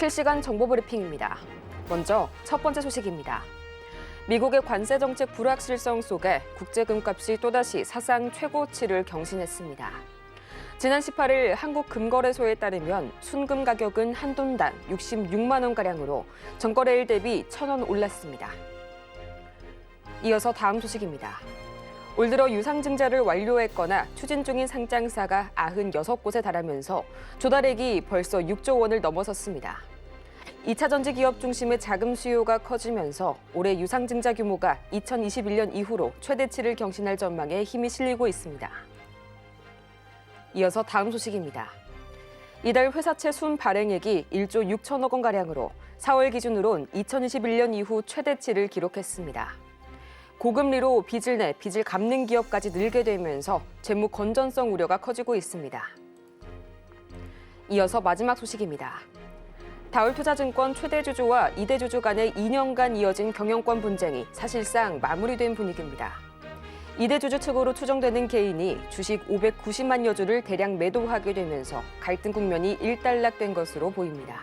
실시간 정보 브리핑입니다. 먼저 첫 번째 소식입니다. 미국의 관세 정책 불확실성 속에 국제금값이 또다시 사상 최고치를 경신했습니다. 지난 18일 한국금거래소에 따르면 순금 가격은 한 돈당 66만 원가량으로 전거래일 대비 1,000원 올랐습니다. 이어서 다음 소식입니다. 올 들어 유상증자를 완료했거나 추진 중인 상장사가 96곳에 달하면서 조달액이 벌써 6조 원을 넘어섰습니다. 2차 전지 기업 중심의 자금 수요가 커지면서 올해 유상증자 규모가 2021년 이후로 최대치를 경신할 전망에 힘이 실리고 있습니다. 이어서 다음 소식입니다. 이달 회사채 순 발행액이 1조 6천억 원가량으로 4월 기준으론 2021년 이후 최대치를 기록했습니다. 고금리로 빚을 내 빚을 갚는 기업까지 늘게 되면서 재무 건전성 우려가 커지고 있습니다. 이어서 마지막 소식입니다. 다울투자증권 최대 주주와 2대 주주 간의 2년간 이어진 경영권 분쟁이 사실상 마무리된 분위기입니다. 2대 주주 측으로 추정되는 개인이 주식 590만여 주를 대량 매도하게 되면서 갈등 국면이 일단락된 것으로 보입니다.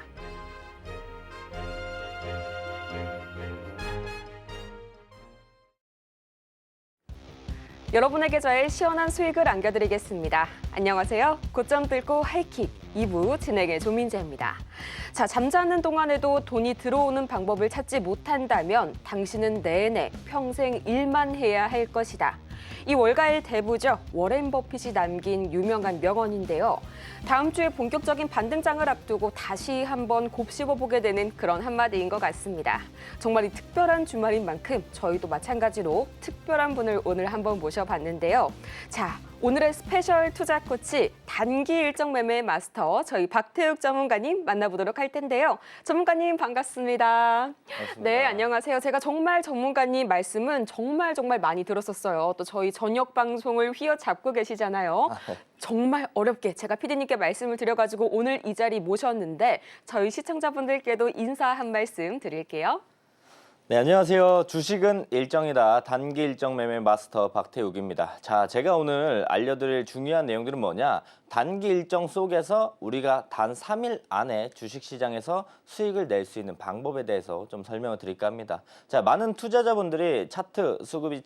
여러분의 계좌에 시원한 수익을 안겨드리겠습니다. 안녕하세요. 고점 뚫고 하이킥 2부 진행의 조민재입니다. 자, 잠자는 동안에도 돈이 들어오는 방법을 찾지 못한다면 당신은 내내 평생 일만 해야 할 것이다. 이 월가의 대부죠. 워렌 버핏이 남긴 유명한 명언인데요. 다음 주에 본격적인 반등장을 앞두고 다시 한번 곱씹어보게 되는 그런 한마디인 것 같습니다. 정말 이 특별한 주말인 만큼 저희도 마찬가지로 특별한 분을 오늘 한번 모셔봤는데요. 자, 오늘의 스페셜 투자 코치 단기 일정 매매 마스터 저희 박태욱 전문가님 만나보도록 할 텐데요. 전문가님 반갑습니다. 반갑습니다. 네, 안녕하세요. 제가 정말 전문가님 말씀은 정말 많이 들었었어요. 또 저희 저녁 방송을 휘어잡고 계시잖아요. 정말 어렵게 제가 PD님께 말씀을 드려가지고 오늘 이 자리 모셨는데 저희 시청자분들께도 인사 한 말씀 드릴게요. 네, 안녕하세요. 주식은 일정이다. 단기 일정 매매 마스터 박태욱입니다. 자, 제가 오늘 알려드릴 중요한 내용들은 뭐냐? 단기 일정 속에서 우리가 단 3일 안에 주식시장에서 수익을 낼 수 있는 방법에 대해서 좀 설명을 드릴까 합니다. 자, 많은 투자자분들이 차트, 수급이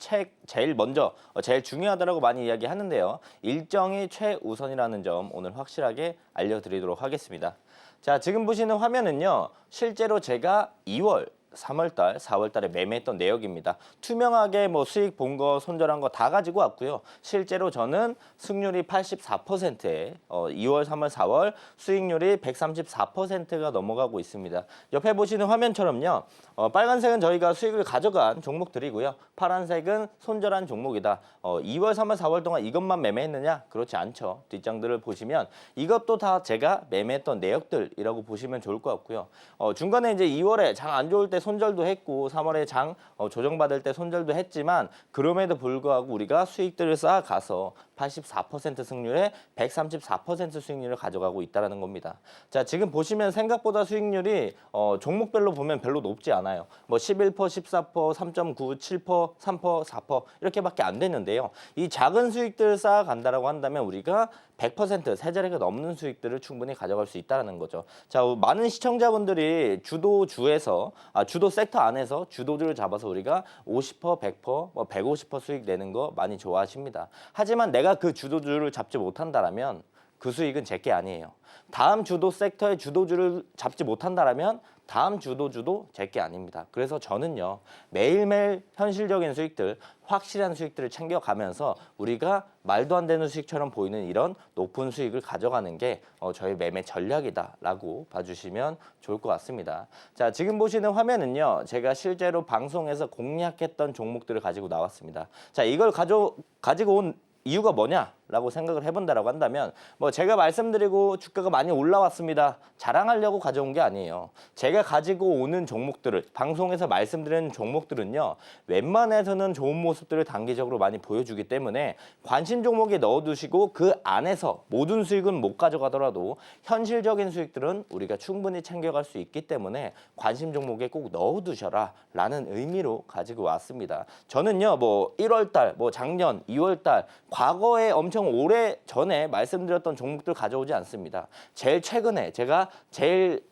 제일 먼저, 제일 중요하다고 많이 이야기하는데요. 일정이 최우선이라는 점 오늘 확실하게 알려드리도록 하겠습니다. 자, 지금 보시는 화면은요. 실제로 제가 2월 3월달, 4월달에 매매했던 내역입니다. 투명하게 뭐 수익 본 거, 손절한 거 다 가지고 왔고요. 실제로 저는 승률이 84%에 2월, 3월, 4월 수익률이 134%가 넘어가고 있습니다. 옆에 보시는 화면처럼요. 빨간색은 저희가 수익을 가져간 종목들이고요. 파란색은 손절한 종목이다. 2월, 3월, 4월 동안 이것만 매매했느냐? 그렇지 않죠. 뒷장들을 보시면 이것도 다 제가 매매했던 내역들이라고 보시면 좋을 것 같고요. 중간에 이제 2월에 장 안 좋을 때 손절도 했고 3월에 장 조정받을 때 손절도 했지만 그럼에도 불구하고 우리가 수익들을 쌓아가서 84% 승률에 134% 수익률을 가져가고 있다는 겁니다. 자, 지금 보시면 생각보다 수익률이 종목별로 보면 별로 높지 않아요. 뭐 11%, 14%, 3.9%, 7%, 3%, 4% 이렇게밖에 안 되는데요. 이 작은 수익들을 쌓아간다라고 한다면 우리가 100% 세 자리가 넘는 수익들을 충분히 가져갈 수 있다는 거죠. 자, 많은 시청자분들이 주도주에서 주도 섹터 안에서 주도주를 잡아서 우리가 50%, 100%, 뭐 150% 수익 내는 거 많이 좋아하십니다. 하지만 내가 그 주도주를 잡지 못한다라면 그 수익은 제게 아니에요. 다음 주도 섹터의 주도주를 잡지 못한다라면 다음 주도주도 제게 아닙니다. 그래서 저는요. 매일매일 현실적인 수익들, 확실한 수익들을 챙겨가면서 우리가 말도 안 되는 수익처럼 보이는 이런 높은 수익을 가져가는 게 저의 매매 전략이다라고 봐주시면 좋을 것 같습니다. 자, 지금 보시는 화면은요. 제가 실제로 방송에서 공략했던 종목들을 가지고 나왔습니다. 자, 이걸 가지고 온 이유가 뭐냐라고 생각을 해본다라고 한다면 뭐 제가 말씀드리고 주가가 많이 올라왔습니다. 자랑하려고 가져온 게 아니에요. 제가 가지고 오는 종목들을 방송에서 말씀드리는 종목들은요. 웬만해서는 좋은 모습들을 단기적으로 많이 보여주기 때문에 관심 종목에 넣어두시고 그 안에서 모든 수익은 못 가져가더라도 현실적인 수익들은 우리가 충분히 챙겨갈 수 있기 때문에 관심 종목에 꼭 넣어두셔라 라는 의미로 가지고 왔습니다. 저는요. 뭐 1월달, 뭐 작년 2월달 과거에 엄청 오래 전에 말씀드렸던 종목들 가져오지 않습니다. 제일 최근에 제가 제일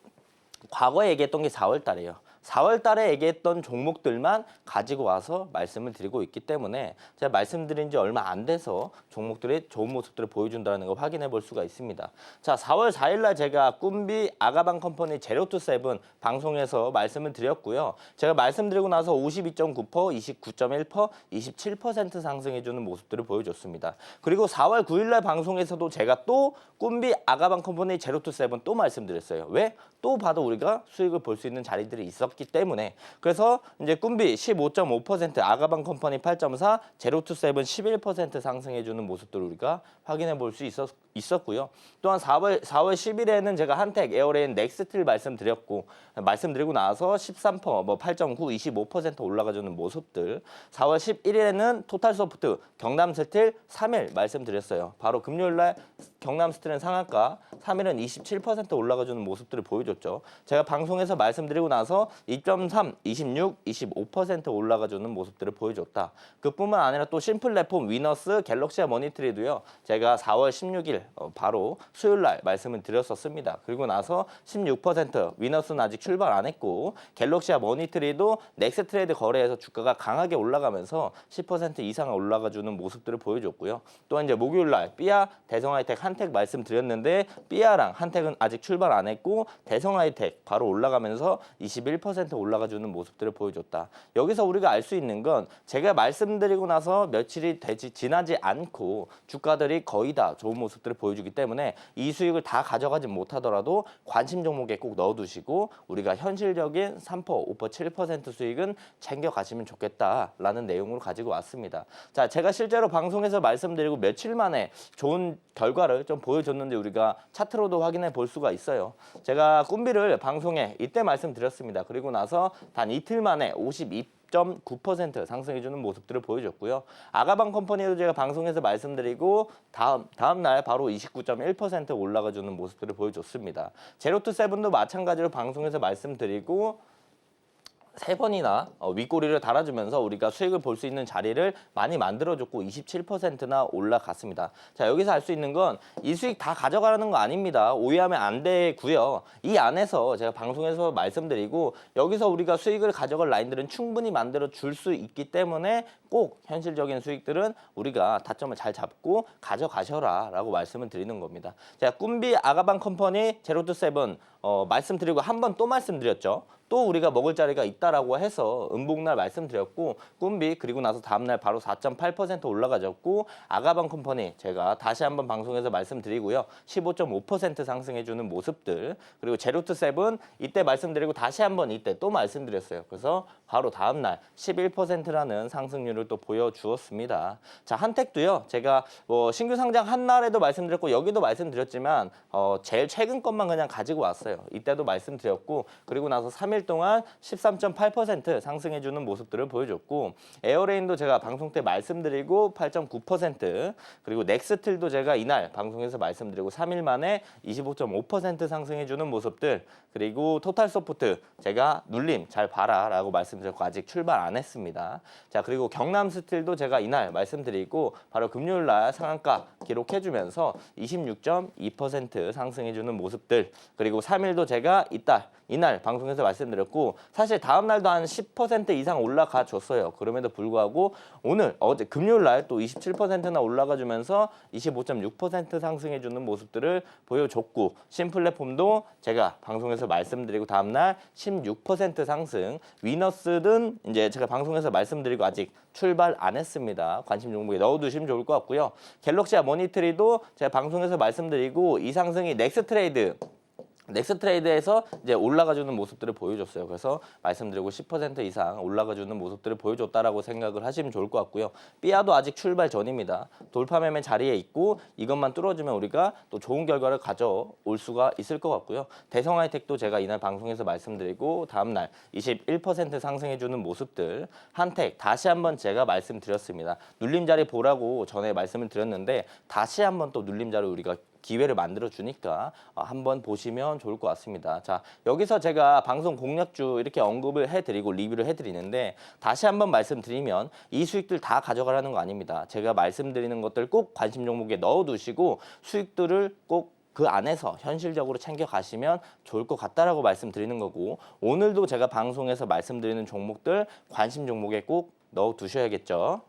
과거에 얘기했던 게 4월 달이에요. 4월 달에 얘기했던 종목들만 가지고 와서 말씀을 드리고 있기 때문에 제가 말씀드린 지 얼마 안 돼서 종목들이 좋은 모습들을 보여준다는 걸 확인해 볼 수가 있습니다. 자, 4월 4일 날 제가 꿈비 아가방 컴퍼니 제로투세븐 방송에서 말씀을 드렸고요. 제가 말씀드리고 나서 52.9%, 29.1%, 27% 상승해주는 모습들을 보여줬습니다. 그리고 4월 9일 날 방송에서도 제가 또 꿈비 아가방 컴퍼니 제로투세븐 또 말씀드렸어요. 왜? 또 봐도 우리가 수익을 볼 수 있는 자리들이 있었기 때문에 그래서 이제 꿈비 15.5%, 아가방 컴퍼니 8.4, 제로투세븐 11% 상승해주는 모습들을 우리가 확인해 볼 수 있었고요. 또한 4월 10일에는 제가 한택, 에어레인, 넥스트를 말씀드리고 나서 13%, 뭐 8.9, 25% 올라가주는 모습들. 4월 11일에는 토탈소프트, 경남스틸 3일 말씀드렸어요. 바로 금요일 날 경남스틸은 상한가, 3일은 27% 올라가주는 모습들을 보여줬죠. 제가 방송에서 말씀드리고 나서 2.3, 26, 25% 올라가주는 모습들을 보여줬다. 그뿐만 아니라 또 심플레폼, 위너스, 갤럭시아 머니트리도요. 제가 4월 16일 바로 수요일 날 말씀을 드렸었습니다. 그리고 나서 16%, 위너스는 아직 출발 안 했고 갤럭시아 머니트리도 넥스트레이드 거래에서 주가가 강하게 올라가면서 10% 이상 올라가주는 모습들을 보여줬고요. 또한 이제 목요일 날 삐아, 대성하이텍, 한택 말씀드렸는데 삐아랑 한택은 아직 출발 안 했고 대성하이텍 바로 올라가면서 21% 올라가주는 모습들을 보여줬다. 여기서 우리가 알 수 있는 건 제가 말씀드리고 나서 며칠이 지나지 않고 주가들이 거의 다 좋은 모습들을 보여주기 때문에 이 수익을 다 가져가지 못하더라도 관심 종목에 꼭 넣어두시고 우리가 현실적인 3%, 5%, 7% 수익은 챙겨가시면 좋겠다라는 내용으로 가지고 왔습니다. 자, 제가 실제로 방송에서 말씀드리고 며칠 만에 좋은 결과를 좀 보여줬는데 우리가 차트로도 확인해 볼 수가 있어요. 제가 꿈비를 방송에 이때 말씀드렸습니다. 그리고 나서 단 이틀 만에 52.9% 상승해주는 모습들을 보여줬고요. 아가방 컴퍼니도 제가 방송에서 말씀드리고 다음 날 바로 29.1% 올라가주는 모습들을 보여줬습니다. 제로투세븐도 마찬가지로 방송에서 말씀드리고 3번이나 윗꼬리를 달아주면서 우리가 수익을 볼 수 있는 자리를 많이 만들어줬고 27%나 올라갔습니다. 자, 여기서 알 수 있는 건 이 수익 다 가져가라는 거 아닙니다. 오해하면 안 되고요. 이 안에서 제가 방송에서 말씀드리고 여기서 우리가 수익을 가져갈 라인들은 충분히 만들어 줄 수 있기 때문에 꼭 현실적인 수익들은 우리가 타점을 잘 잡고 가져가셔라 라고 말씀을 드리는 겁니다. 제가 꿈비 아가방 컴퍼니 제로투세븐 말씀드리고 한 번 또 말씀드렸죠. 또 우리가 먹을 자리가 있다라고 해서 음복날 말씀드렸고 꿈비 그리고 나서 다음날 바로 4.8% 올라가졌고 아가방 컴퍼니 제가 다시 한번 방송에서 말씀드리고요. 15.5% 상승해주는 모습들 그리고 제로투세븐 이때 말씀드리고 다시 한번 이때 또 말씀드렸어요. 그래서 바로 다음날 11%라는 상승률을 또 보여주었습니다. 자, 한택도요. 제가 신규 상장 한 날에도 말씀드렸고 여기도 말씀드렸지만 제일 최근 것만 그냥 가지고 왔어요. 이때도 말씀드렸고 그리고 나서 3일 동안 13.8% 상승해주는 모습들을 보여줬고 에어레인도 제가 방송 때 말씀드리고 8.9% 그리고 넥스틸도 제가 이날 방송에서 말씀드리고 3일 만에 25.5% 상승해주는 모습들 그리고 토탈소프트 제가 눌림 잘 봐라 라고 말씀드렸고 아직 출발 안 했습니다. 자, 그리고 경남스틸도 제가 이날 말씀드리고 바로 금요일 날 상한가 기록해주면서 26.2% 상승해주는 모습들 그리고 3일도 제가 이날 방송에서 말씀드렸고 사실 다음 날도 한 10% 이상 올라가 줬어요. 그럼에도 불구하고 어제 금요일 날 또 27%나 올라가 주면서 25.6% 상승해 주는 모습들을 보여줬고 신플랫폼도 제가 방송에서 말씀드리고 다음 날 16% 상승 위너스는 이제 제가 방송에서 말씀드리고 아직 출발 안 했습니다. 관심 종목에 넣어두시면 좋을 것 같고요. 갤럭시아 머니트리도 제가 방송에서 말씀드리고 이 상승이 넥스트레이드에서 이제 올라가주는 모습들을 보여줬어요. 그래서 말씀드리고 10% 이상 올라가주는 모습들을 보여줬다라고 생각을 하시면 좋을 것 같고요. 삐아도 아직 출발 전입니다. 돌파 매매 자리에 있고 이것만 뚫어주면 우리가 또 좋은 결과를 가져올 수가 있을 것 같고요. 대성하이텍도 제가 이날 방송에서 말씀드리고 다음날 21% 상승해주는 모습들 한택 다시 한번 제가 말씀드렸습니다. 눌림 자리 보라고 전에 말씀을 드렸는데 다시 한번 또 눌림 자리 우리가 기회를 만들어 주니까 한번 보시면 좋을 것 같습니다. 자, 여기서 제가 방송 공략주 이렇게 언급을 해드리고 리뷰를 해드리는데 다시 한번 말씀드리면 이 수익들 다 가져가라는 거 아닙니다. 제가 말씀드리는 것들 꼭 관심 종목에 넣어두시고 수익들을 꼭 그 안에서 현실적으로 챙겨가시면 좋을 것 같다라고 말씀드리는 거고, 오늘도 제가 방송에서 말씀드리는 종목들 관심 종목에 꼭 넣어두셔야겠죠.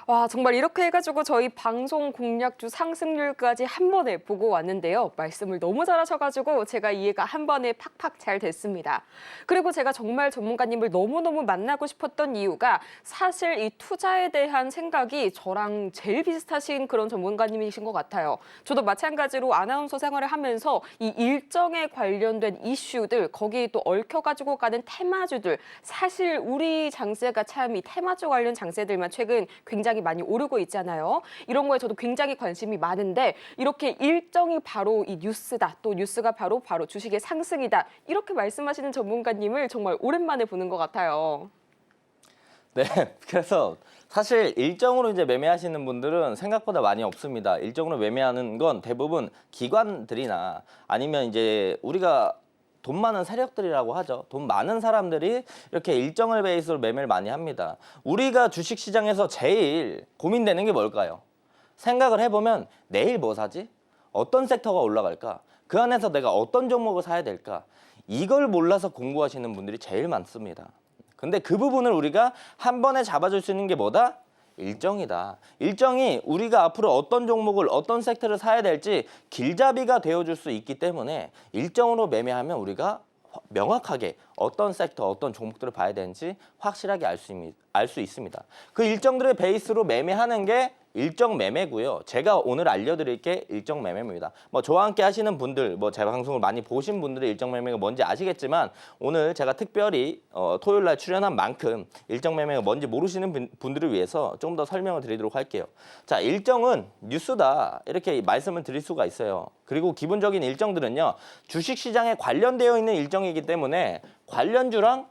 와, 정말 이렇게 해가지고 저희 방송 공략주 상승률까지 한 번에 보고 왔는데요. 말씀을 너무 잘하셔가지고 제가 이해가 한 번에 팍팍 잘 됐습니다. 그리고 제가 정말 전문가님을 너무너무 만나고 싶었던 이유가 사실 이 투자에 대한 생각이 저랑 제일 비슷하신 그런 전문가님이신 것 같아요. 저도 마찬가지로 아나운서 생활을 하면서 이 일정에 관련된 이슈들, 거기에 또 얽혀가지고 가는 테마주들, 사실 우리 장세가 참 이 테마주 관련 장세들만 최근 굉장히 많이 오르고 있잖아요. 이런 거에 저도 굉장히 관심이 많은데 이렇게 일정이 바로 이 뉴스다. 또 뉴스가 바로 주식의 상승이다. 이렇게 말씀하시는 전문가님을 정말 오랜만에 보는 것 같아요. 네, 그래서 사실 일정으로 이제 매매하시는 분들은 생각보다 많이 없습니다. 일정으로 매매하는 건 대부분 기관들이나 아니면 이제 우리가 돈 많은 세력들이라고 하죠. 돈 많은 사람들이 이렇게 일정을 베이스로 매매를 많이 합니다. 우리가 주식시장에서 제일 고민되는 게 뭘까요? 생각을 해보면 내일 뭐 사지? 어떤 섹터가 올라갈까? 그 안에서 내가 어떤 종목을 사야 될까? 이걸 몰라서 공부하시는 분들이 제일 많습니다. 근데 그 부분을 우리가 한 번에 잡아줄 수 있는 게 뭐다? 일정이다. 일정이 우리가 앞으로 어떤 종목을 어떤 섹터를 사야 될지 길잡이가 되어줄 수 있기 때문에 일정으로 매매하면 우리가 명확하게 어떤 섹터, 어떤 종목들을 봐야 되는지 확실하게 알 수 있습니다. 그 일정들의 베이스로 매매하는 게 일정 매매고요. 제가 오늘 알려드릴 게 일정 매매입니다. 뭐 저와 함께 하시는 분들, 뭐 제 방송을 많이 보신 분들의 일정 매매가 뭔지 아시겠지만 오늘 제가 특별히 토요일 날 출연한 만큼 일정 매매가 뭔지 모르시는 분들을 위해서 좀 더 설명을 드리도록 할게요. 자, 일정은 뉴스다 이렇게 말씀을 드릴 수가 있어요. 그리고 기본적인 일정들은요, 주식시장에 관련되어 있는 일정이기 때문에 관련주랑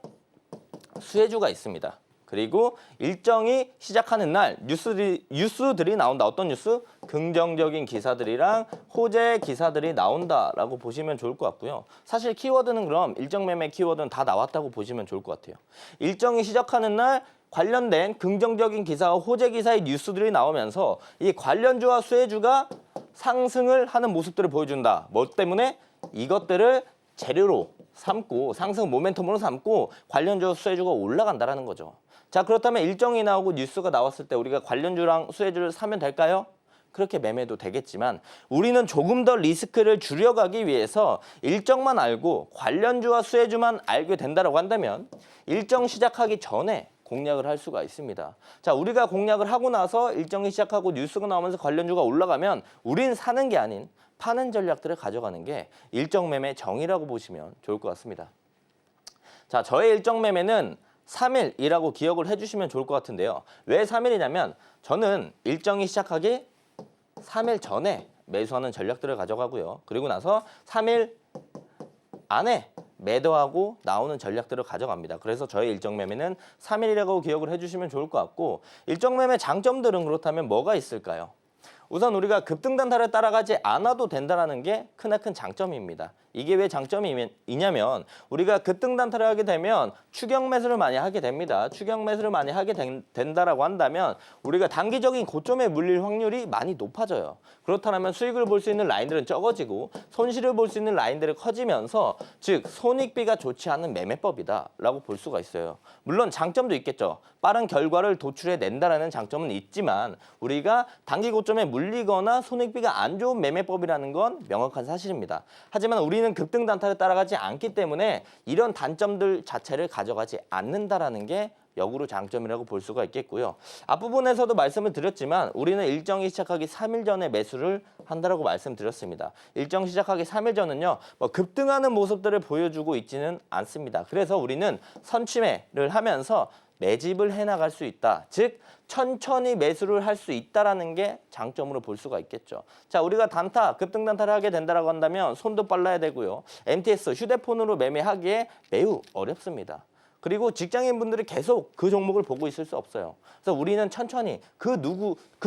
수혜주가 있습니다. 그리고 일정이 시작하는 날 뉴스들이 나온다. 어떤 뉴스? 긍정적인 기사들이랑 호재 기사들이 나온다라고 보시면 좋을 것 같고요. 사실 키워드는 그럼 일정 매매 키워드는 다 나왔다고 보시면 좋을 것 같아요. 일정이 시작하는 날 관련된 긍정적인 기사와 호재 기사의 뉴스들이 나오면서 이 관련주와 수혜주가 상승을 하는 모습들을 보여준다. 뭐 때문에? 이것들을 재료로 삼고 상승 모멘텀으로 삼고 관련주 수혜주가 올라간다라는 거죠. 자, 그렇다면 일정이 나오고 뉴스가 나왔을 때 우리가 관련주랑 수혜주를 사면 될까요? 그렇게 매매도 되겠지만 우리는 조금 더 리스크를 줄여가기 위해서 일정만 알고 관련주와 수혜주만 알게 된다고 한다면 일정 시작하기 전에 공략을 할 수가 있습니다. 자, 우리가 공략을 하고 나서 일정이 시작하고 뉴스가 나오면서 관련주가 올라가면 우린 사는 게 아닌 파는 전략들을 가져가는 게 일정 매매 정의라고 보시면 좋을 것 같습니다. 자, 저의 일정 매매는 3일이라고 기억을 해주시면 좋을 것 같은데요. 왜 3일이냐면 저는 일정이 시작하기 3일 전에 매수하는 전략들을 가져가고요. 그리고 나서 3일 안에 매도하고 나오는 전략들을 가져갑니다. 그래서 저의 일정 매매는 3일이라고 기억을 해주시면 좋을 것 같고, 일정 매매 장점들은 그렇다면 뭐가 있을까요? 우선 우리가 급등단타를 따라가지 않아도 된다는 게 크나큰 장점입니다. 이게 왜 장점이냐면 우리가 급등단타를 하게 되면 추격 매수를 많이 하게 됩니다. 추격 매수를 많이 하게 된다라고 한다면 우리가 단기적인 고점에 물릴 확률이 많이 높아져요. 그렇다면 수익을 볼 수 있는 라인들은 적어지고 손실을 볼 수 있는 라인들이 커지면서 즉 손익비가 좋지 않은 매매법이다라고 볼 수가 있어요. 물론 장점도 있겠죠. 빠른 결과를 도출해 낸다라는 장점은 있지만 우리가 단기 고점에 물리거나 손익비가 안 좋은 매매법이라는 건 명확한 사실입니다. 하지만 우리는 급등 단타를 따라가지 않기 때문에 이런 단점들 자체를 가져가지 않는다라는 게 역으로 장점이라고 볼 수가 있겠고요. 앞부분에서도 말씀을 드렸지만 우리는 일정이 시작하기 3일 전에 매수를 한다라고 말씀드렸습니다. 일정 시작하기 3일 전은요, 급등하는 모습들을 보여주고 있지는 않습니다. 그래서 우리는 선취매를 하면서 매집을 해나갈 수 있다. 즉 천천히 매수를 할 수 있다라는 게 장점으로 볼 수가 있겠죠. 자, 우리가 단타, 급등 단타를 하게 된다라고 한다면 손도 빨라야 되고요. MTS 휴대폰으로 매매하기에 매우 어렵습니다. 그리고 직장인분들이 계속 그 종목을 보고 있을 수 없어요. 그래서 우리는 천천히 그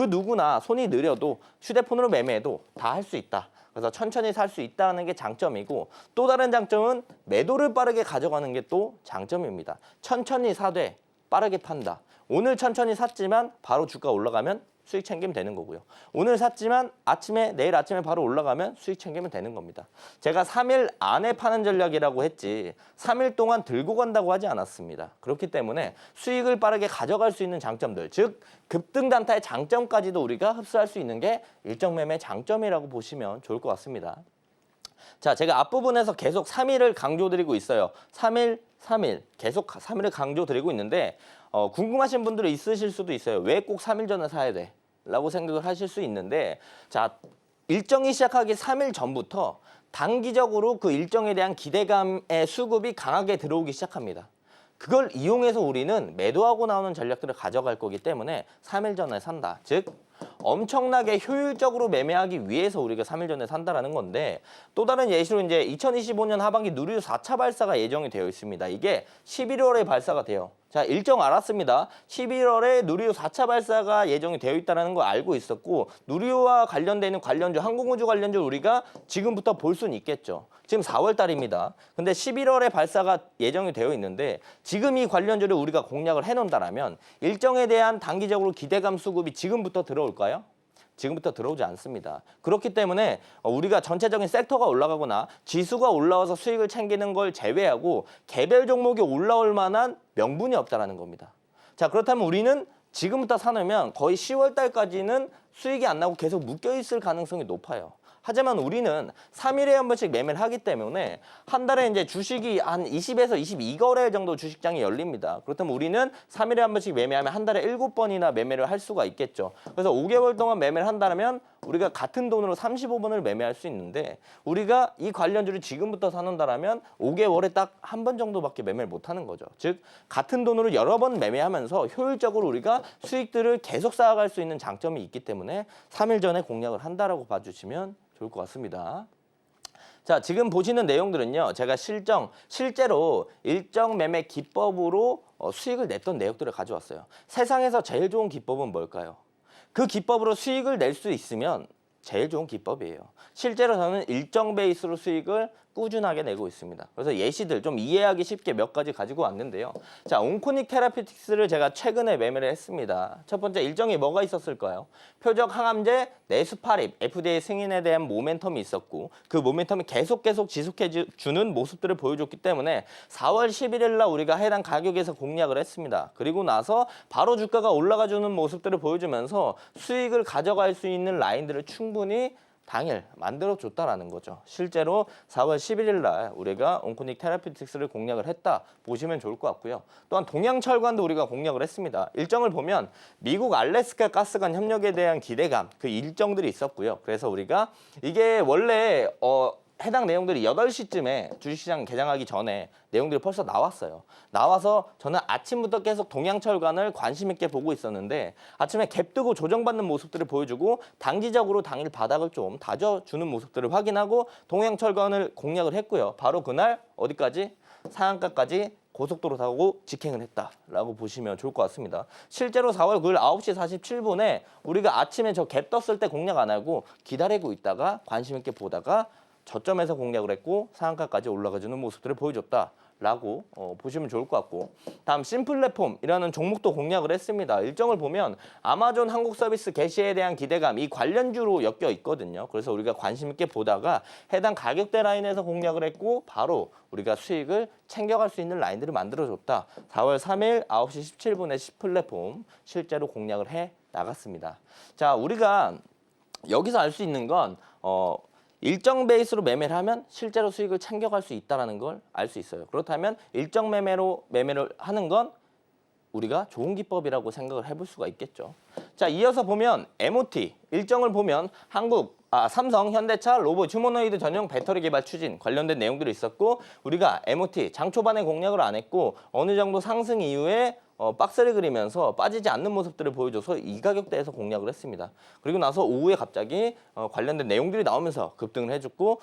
누구나 손이 느려도 휴대폰으로 매매해도 다 할 수 있다. 그래서 천천히 살 수 있다는 게 장점이고, 또 다른 장점은 매도를 빠르게 가져가는 게 또 장점입니다. 천천히 사되 빠르게 판다. 오늘 천천히 샀지만 바로 주가 올라가면 수익 챙기면 되는 거고요. 오늘 샀지만 내일 아침에 바로 올라가면 수익 챙기면 되는 겁니다. 제가 3일 안에 파는 전략이라고 했지 3일 동안 들고 간다고 하지 않았습니다. 그렇기 때문에 수익을 빠르게 가져갈 수 있는 장점들, 즉 급등 단타의 장점까지도 우리가 흡수할 수 있는 게 일정 매매 장점이라고 보시면 좋을 것 같습니다. 자, 제가 앞부분에서 계속 3일을 강조드리고 있어요. 3일 계속 3일을 강조드리고 있는데 궁금하신 분들이 있으실 수도 있어요. 왜 꼭 3일 전에 사야 돼? 라고 생각을 하실 수 있는데, 자, 일정이 시작하기 3일 전부터 단기적으로 그 일정에 대한 기대감의 수급이 강하게 들어오기 시작합니다. 그걸 이용해서 우리는 매도하고 나오는 전략들을 가져갈 거기 때문에 3일 전에 산다. 즉 엄청나게 효율적으로 매매하기 위해서 우리가 3일 전에 산다라는 건데, 또 다른 예시로 이제 2025년 하반기 누리호 4차 발사가 예정이 되어 있습니다. 이게 11월에 발사가 돼요. 자, 일정 알았습니다. 11월에 누리호 4차 발사가 예정이 되어 있다는 걸 알고 있었고, 누리호와 관련되는 관련주, 항공우주 관련주 우리가 지금부터 볼 수는 있겠죠. 지금 4월 달입니다. 근데 11월에 발사가 예정이 되어 있는데 지금 이 관련주를 우리가 공략을 해놓는다라면 일정에 대한 단기적으로 기대감 수급이 지금부터 들어올까요? 지금부터 들어오지 않습니다. 그렇기 때문에 우리가 전체적인 섹터가 올라가거나 지수가 올라와서 수익을 챙기는 걸 제외하고 개별 종목이 올라올 만한 명분이 없다라는 겁니다. 자, 그렇다면 우리는 지금부터 사놓으면 거의 10월 달까지는 수익이 안 나고 계속 묶여 있을 가능성이 높아요. 하지만 우리는 3일에 한 번씩 매매를 하기 때문에 한 달에 이제 주식이 한 20에서 22거래 정도 주식장이 열립니다. 그렇다면 우리는 3일에 한 번씩 매매하면 한 달에 7번이나 매매를 할 수가 있겠죠. 그래서 5개월 동안 매매를 한다면 우리가 같은 돈으로 35번을 매매할 수 있는데, 우리가 이 관련주를 지금부터 사놓는다면 5개월에 딱 한 번 정도밖에 매매를 못 하는 거죠. 즉 같은 돈으로 여러 번 매매하면서 효율적으로 우리가 수익들을 계속 쌓아갈 수 있는 장점이 있기 때문에 3일 전에 공략을 한다라고 봐주시면 좋을 것 같습니다. 자, 지금 보시는 내용들은요, 제가 실제로 일정 매매 기법으로 수익을 냈던 내역들을 가져왔어요. 세상에서 제일 좋은 기법은 뭘까요? 그 기법으로 수익을 낼 수 있으면 제일 좋은 기법이에요. 실제로 저는 일정 베이스로 수익을 꾸준하게 내고 있습니다. 그래서 예시들 좀 이해하기 쉽게 몇 가지 가지고 왔는데요. 자, 온코닉 테라피틱스를 제가 최근에 매매를 했습니다. 첫 번째 일정이 뭐가 있었을까요? 표적 항암제 내수파립 FDA 승인에 대한 모멘텀이 있었고, 그 모멘텀이 계속 지속해 주는 모습들을 보여줬기 때문에 4월 11일 날 우리가 해당 가격에서 공략을 했습니다. 그리고 나서 바로 주가가 올라가 주는 모습들을 보여주면서 수익을 가져갈 수 있는 라인들을 충분히 당일 만들어줬다라는 거죠. 실제로 4월 11일 날 우리가 온코닉 테라피틱스를 공략을 했다 보시면 좋을 것 같고요. 또한 동양철관도 우리가 공략을 했습니다. 일정을 보면 미국 알래스카 가스관 협력에 대한 기대감, 그 일정들이 있었고요. 그래서 우리가 이게 원래 해당 내용들이 8시쯤에 주식시장 개장하기 전에 내용들이 벌써 나왔어요. 나와서 저는 아침부터 계속 동양철관을 관심 있게 보고 있었는데, 아침에 갭 뜨고 조정받는 모습들을 보여주고 단기적으로 당일 바닥을 좀 다져주는 모습들을 확인하고 동양철관을 공략을 했고요. 바로 그날 어디까지? 상한가까지 고속도로 타고 직행을 했다라고 보시면 좋을 것 같습니다. 실제로 4월 9일 9시 47분에 우리가 아침에 저 갭 떴을 때 공략 안 하고 기다리고 있다가 관심 있게 보다가 저점에서 공략을 했고 상한가까지 올라가주는 모습들을 보여줬다라고 보시면 좋을 것 같고, 다음 심플랫폼이라는 종목도 공략을 했습니다. 일정을 보면 아마존 한국 서비스 개시에 대한 기대감, 이 관련주로 엮여 있거든요. 그래서 우리가 관심 있게 보다가 해당 가격대 라인에서 공략을 했고 바로 우리가 수익을 챙겨갈 수 있는 라인들을 만들어줬다. 4월 3일 9시 17분에 심플랫폼 실제로 공략을 해 나갔습니다. 자, 우리가 여기서 알 수 있는 건 일정 베이스로 매매를 하면 실제로 수익을 챙겨갈 수 있다는 걸 알 수 있어요. 그렇다면 일정 매매를 하는 건 우리가 좋은 기법이라고 생각을 해볼 수가 있겠죠. 자, 이어서 보면 MOT 일정을 보면 삼성, 현대차, 로봇, 휴머노이드 전용 배터리 개발 추진 관련된 내용들이 있었고, 우리가 MOT 장 초반에 공략을 안 했고 어느 정도 상승 이후에 박스를 그리면서 빠지지 않는 모습들을 보여줘서 이 가격대에서 공략을 했습니다. 그리고 나서 오후에 갑자기 관련된 내용들이 나오면서 급등을 해줬고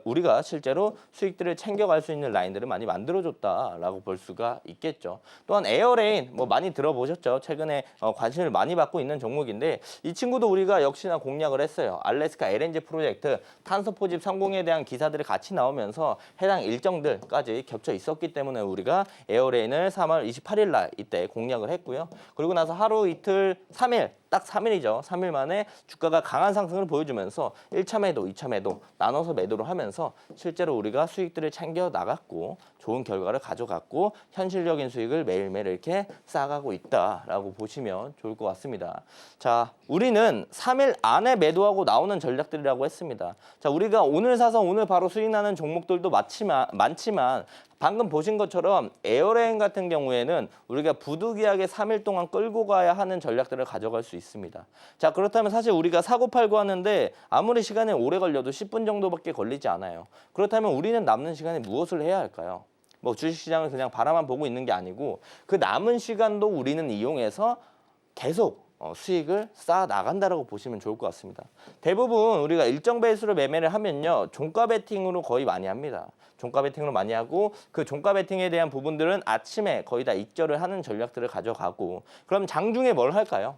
우리가 실제로 수익들을 챙겨갈 수 있는 라인들을 많이 만들어줬다라고 볼 수가 있겠죠. 또한 에어레인 많이 들어보셨죠? 최근에 관심을 많이 받고 있는 종목인데 이 친구도 우리가 역시나 공략을 했어요. 알래스카 LNG 프로젝트 탄소 포집 성공에 대한 기사들이 같이 나오면서 해당 일정들까지 겹쳐 있었기 때문에 우리가 에어레인을 3월 28일 날 이때 이때 공략을 했고요. 그리고 나서 하루 이틀 3일 딱 3일이죠. 3일 만에 주가가 강한 상승을 보여주면서 1차 매도, 2차 매도 나눠서 매도를 하면서 실제로 우리가 수익들을 챙겨 나갔고 좋은 결과를 가져갔고 현실적인 수익을 매일매일 이렇게 쌓아가고 있다라고 보시면 좋을 것 같습니다. 자, 우리는 3일 안에 매도하고 나오는 전략들이라고 했습니다. 자, 우리가 오늘 사서 오늘 바로 수익 나는 종목들도 많지만 방금 보신 것처럼 에어레인 같은 경우에는 우리가 부득이하게 3일 동안 끌고 가야 하는 전략들을 가져갈 수 있습니다. 자, 그렇다면 사실 우리가 사고 팔고 하는데 아무리 시간이 오래 걸려도 10분 정도밖에 걸리지 않아요. 그렇다면 우리는 남는 시간에 무엇을 해야 할까요? 뭐 주식시장을 그냥 바라만 보고 있는 게 아니고 그 남은 시간도 우리는 이용해서 계속 수익을 쌓아 나간다라고 보시면 좋을 것 같습니다. 대부분 우리가 일정 배수로 매매를 하면요, 종가 베팅으로 거의 많이 합니다. 종가 베팅으로 많이 하고 그 종가 베팅에 대한 부분들은 아침에 거의 다 익절을 하는 전략들을 가져가고, 그럼 장중에 뭘 할까요?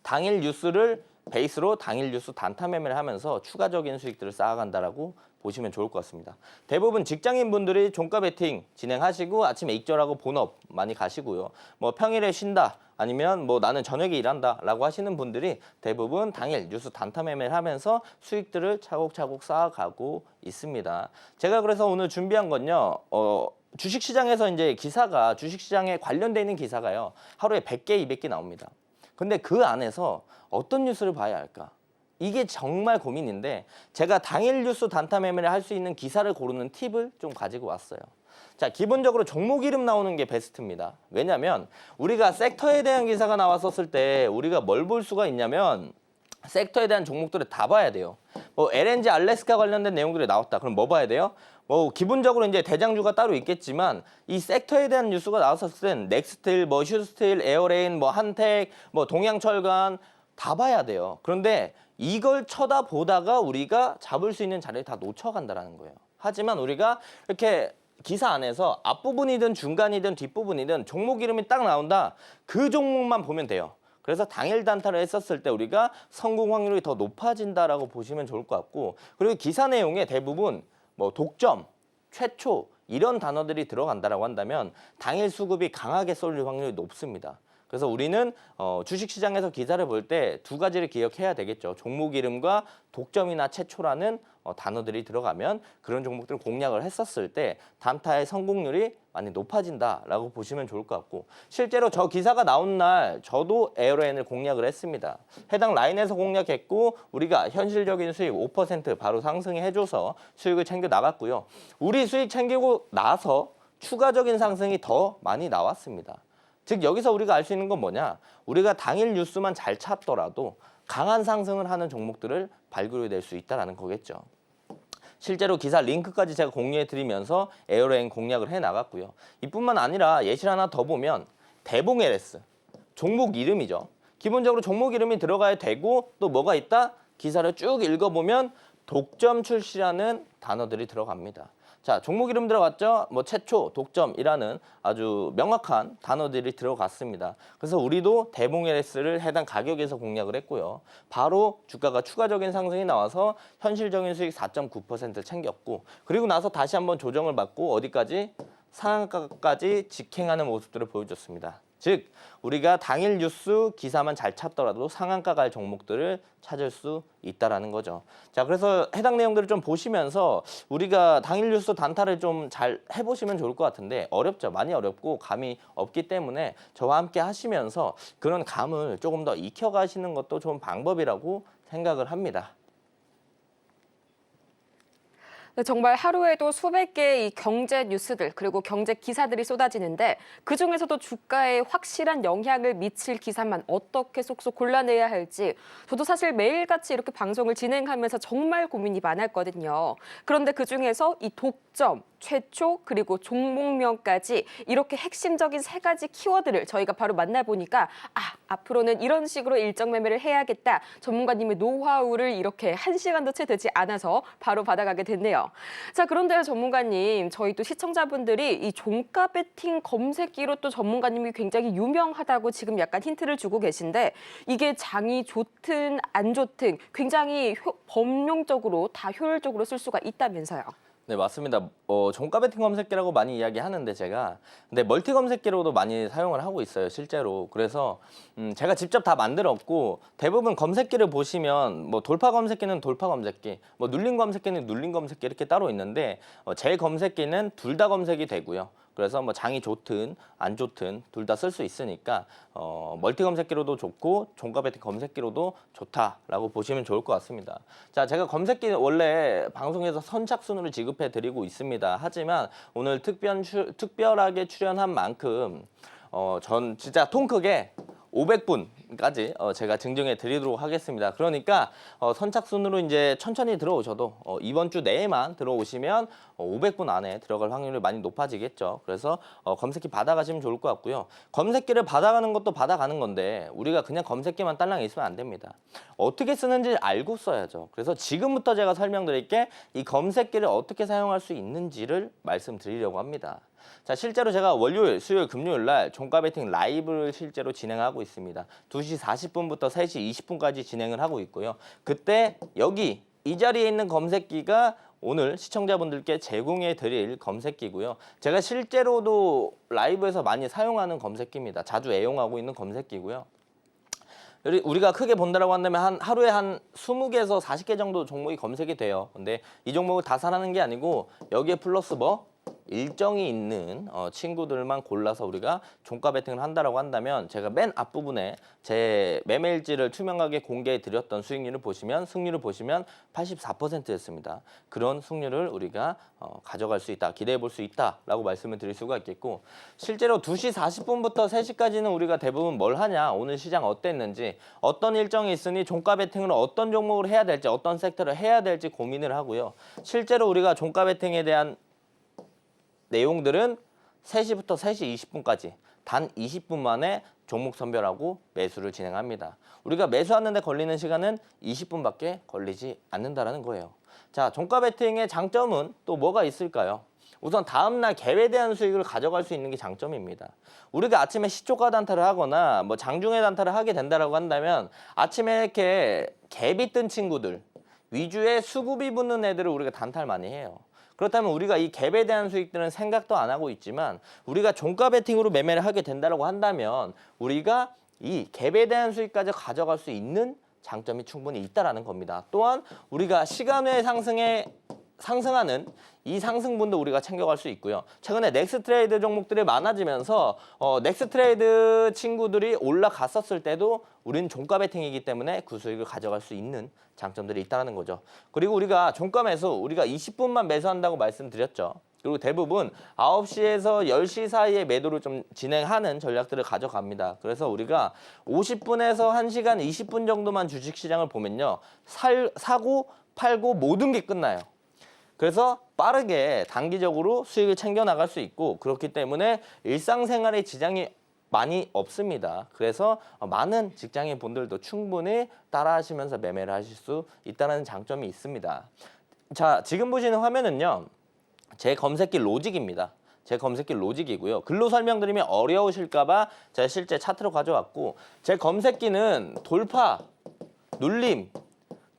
당일 뉴스를 베이스로 당일 뉴스 단타 매매를 하면서 추가적인 수익들을 쌓아간다라고 보시면 좋을 것 같습니다. 대부분 직장인분들이 종가 베팅 진행하시고 아침에 익절하고 본업 많이 가시고요. 뭐 평일에 쉰다 아니면 뭐 나는 저녁에 일한다라고 하시는 분들이 대부분 당일 뉴스 단타 매매를 하면서 수익들을 차곡차곡 쌓아가고 있습니다. 제가 그래서 오늘 준비한 건요. 주식시장에서 이제 기사가 주식시장에 관련돼 있는 기사가요. 하루에 100개, 200개 나옵니다. 근데 그 안에서 어떤 뉴스를 봐야 할까? 이게 정말 고민인데 제가 당일 뉴스 단타 매매를 할 수 있는 기사를 고르는 팁을 좀 가지고 왔어요. 자, 기본적으로 종목 이름 나오는 게 베스트입니다. 왜냐하면 우리가 섹터에 대한 기사가 나왔었을 때 우리가 뭘 볼 수가 있냐면 섹터에 대한 종목들을 다 봐야 돼요. 뭐 LNG 알래스카 관련된 내용들이 나왔다. 그럼 뭐 봐야 돼요? 뭐 기본적으로 이제 대장주가 따로 있겠지만 이 섹터에 대한 뉴스가 나왔었을 땐 넥스틸, 뭐 휴스틸, 에어레인, 뭐 한택, 뭐 동양철강 다 봐야 돼요. 그런데 이걸 쳐다보다가 우리가 잡을 수 있는 자리를 다 놓쳐간다라는 거예요. 하지만 우리가 이렇게 기사 안에서 앞부분이든 중간이든 뒷부분이든 종목 이름이 딱 나온다. 그 종목만 보면 돼요. 그래서 당일 단타를 했었을 때 우리가 성공 확률이 더 높아진다라고 보시면 좋을 것 같고, 그리고 기사 내용에 대부분 뭐 독점, 최초 이런 단어들이 들어간다라고 한다면 당일 수급이 강하게 쏠릴 확률이 높습니다. 그래서 우리는 주식시장에서 기사를 볼 때 두 가지를 기억해야 되겠죠. 종목 이름과 독점이나 최초라는 단어들이 들어가면 그런 종목들을 공략을 했었을 때 단타의 성공률이 많이 높아진다라고 보시면 좋을 것 같고, 실제로 저 기사가 나온 날 저도 에어레인을 공략을 했습니다. 해당 라인에서 공략했고 우리가 현실적인 수익 5% 바로 상승해줘서 수익을 챙겨 나갔고요. 우리 수익 챙기고 나서 추가적인 상승이 더 많이 나왔습니다. 즉 여기서 우리가 알 수 있는 건 뭐냐? 우리가 당일 뉴스만 잘 찾더라도 강한 상승을 하는 종목들을 발굴해낼 수 있다는 거겠죠. 실제로 기사 링크까지 제가 공유해드리면서 에어레인 공략을 해나갔고요. 이뿐만 아니라 예시를 하나 더 보면 대봉 LS, 종목 이름이죠. 기본적으로 종목 이름이 들어가야 되고 또 뭐가 있다? 기사를 쭉 읽어보면 독점 출시라는 단어들이 들어갑니다. 자, 종목 이름 들어갔죠? 뭐 최초, 독점이라는 아주 명확한 단어들이 들어갔습니다. 그래서 우리도 대봉 LS를 해당 가격에서 공략을 했고요. 바로 주가가 추가적인 상승이 나와서 현실적인 수익 4.9% 챙겼고, 그리고 나서 다시 한번 조정을 받고 어디까지? 상한가까지 직행하는 모습들을 보여줬습니다. 즉 우리가 당일 뉴스 기사만 잘 찾더라도 상한가 갈 종목들을 찾을 수 있다라는 거죠. 자, 그래서 해당 내용들을 좀 보시면서 우리가 당일 뉴스 단타를 좀 잘 해보시면 좋을 것 같은데 어렵죠. 많이 어렵고 감이 없기 때문에 저와 함께 하시면서 그런 감을 조금 더 익혀가시는 것도 좋은 방법이라고 생각을 합니다. 정말 하루에도 수백 개의 이 경제 뉴스들 그리고 경제 기사들이 쏟아지는데 그중에서도 주가에 확실한 영향을 미칠 기사만 어떻게 쏙쏙 골라내야 할지 저도 사실 매일같이 이렇게 방송을 진행하면서 정말 고민이 많았거든요. 그런데 그중에서 이 독점, 최초 그리고 종목명까지 이렇게 핵심적인 세 가지 키워드를 저희가 바로 만나보니까 앞으로는 이런 식으로 일정 매매를 해야겠다. 전문가님의 노하우를 이렇게 1시간도 채 되지 않아서 바로 받아가게 됐네요. 자, 그런데 전문가님, 저희 또 시청자분들이 이 종가 베팅 검색기로 또 전문가님이 굉장히 유명하다고 지금 약간 힌트를 주고 계신데 이게 장이 좋든 안 좋든 굉장히 범용적으로 다 효율적으로 쓸 수가 있다면서요. 네, 맞습니다. 종가 베팅 검색기라고 많이 이야기하는데 제가 근데 멀티 검색기로도 많이 사용을 하고 있어요, 실제로. 그래서 제가 직접 다 만들었고 대부분 검색기를 보시면 뭐 돌파 검색기는 돌파 검색기, 뭐 눌림 검색기는 눌림 검색기 이렇게 따로 있는데 제 검색기는 둘 다 검색이 되고요. 그래서 뭐 장이 좋든 안 좋든 둘 다 쓸 수 있으니까 멀티 검색기로도 좋고 종가 베팅 검색기로도 좋다라고 보시면 좋을 것 같습니다. 자, 제가 검색기 원래 방송에서 선착순으로 지급해 드리고 있습니다. 하지만 오늘 특별하게 출연한 만큼 전 진짜 통 크게 500분까지 제가 증정해 드리도록 하겠습니다. 그러니까 선착순으로 이제 천천히 들어오셔도 이번 주 내에만 들어오시면 500분 안에 들어갈 확률이 많이 높아지겠죠. 그래서 검색기 받아가시면 좋을 것 같고요. 검색기를 받아가는 것도 받아가는 건데 우리가 그냥 검색기만 딸랑 있으면 안 됩니다. 어떻게 쓰는지 알고 써야죠. 그래서 지금부터 제가 설명드릴게 이 검색기를 어떻게 사용할 수 있는지를 말씀드리려고 합니다. 자, 실제로 제가 월요일, 수요일, 금요일 날 종가 베팅 라이브를 실제로 진행하고 있습니다. 2시 40분부터 3시 20분까지 진행을 하고 있고요. 그때 여기 이 자리에 있는 검색기가 오늘 시청자분들께 제공해 드릴 검색기고요. 제가 실제로도 라이브에서 많이 사용하는 검색기입니다. 자주 애용하고 있는 검색기고요. 우리가 크게 본다라고 한다면 하루에 한 20개에서 40개 정도 종목이 검색이 돼요. 근데 이 종목을 다 사라는 게 아니고 여기에 플러스 뭐 일정이 있는 친구들만 골라서 우리가 종가 베팅을 한다라고 한다면 제가 맨 앞부분에 제 매매일지를 투명하게 공개해 드렸던 수익률을 보시면 승률을 보시면 84%였습니다. 그런 승률을 우리가 가져갈 수 있다, 기대해 볼 수 있다라고 말씀을 드릴 수가 있겠고 실제로 2시 40분부터 3시까지는 우리가 대부분 뭘 하냐, 오늘 시장 어땠는지, 어떤 일정이 있으니 종가 베팅을 어떤 종목으로 해야 될지, 어떤 섹터를 해야 될지 고민을 하고요. 실제로 우리가 종가 베팅에 대한 내용들은 3시부터 3시 20분까지 단 20분 만에 종목 선별하고 매수를 진행합니다. 우리가 매수하는 데 걸리는 시간은 20분밖에 걸리지 않는다는 거예요. 자, 종가 베팅의 장점은 또 뭐가 있을까요? 우선 다음날 갭에 대한 수익을 가져갈 수 있는 게 장점입니다. 우리가 아침에 시초가 단타를 하거나 뭐 장중에 단타를 하게 된다라고 한다면 아침에 이렇게 갭이 뜬 친구들 위주의 수급이 붙는 애들을 우리가 단타를 많이 해요. 그렇다면 우리가 이 갭에 대한 수익들은 생각도 안 하고 있지만 우리가 종가 베팅으로 매매를 하게 된다고 한다면 우리가 이 갭에 대한 수익까지 가져갈 수 있는 장점이 충분히 있다라는 겁니다. 또한 우리가 시간외 상승하는 이 상승분도 우리가 챙겨갈 수 있고요. 최근에 넥스트레이드 종목들이 많아지면서 넥스트레이드 친구들이 올라갔었을 때도 우리는 종가 베팅이기 때문에 그 수익을 가져갈 수 있는 장점들이 있다는 거죠. 그리고 우리가 종가 매수, 우리가 20분만 매수한다고 말씀드렸죠. 그리고 대부분 9시에서 10시 사이에 매도를 좀 진행하는 전략들을 가져갑니다. 그래서 우리가 50분에서 1시간 20분 정도만 주식시장을 보면요. 사고, 팔고 모든 게 끝나요. 그래서 빠르게 단기적으로 수익을 챙겨 나갈 수 있고 그렇기 때문에 일상생활에 지장이 많이 없습니다. 그래서 많은 직장인 분들도 충분히 따라하시면서 매매를 하실 수 있다는 장점이 있습니다. 자, 지금 보시는 화면은요. 제 검색기 로직입니다. 제 검색기 로직이고요. 글로 설명드리면 어려우실까 봐 제가 실제 차트로 가져왔고 제 검색기는 돌파, 눌림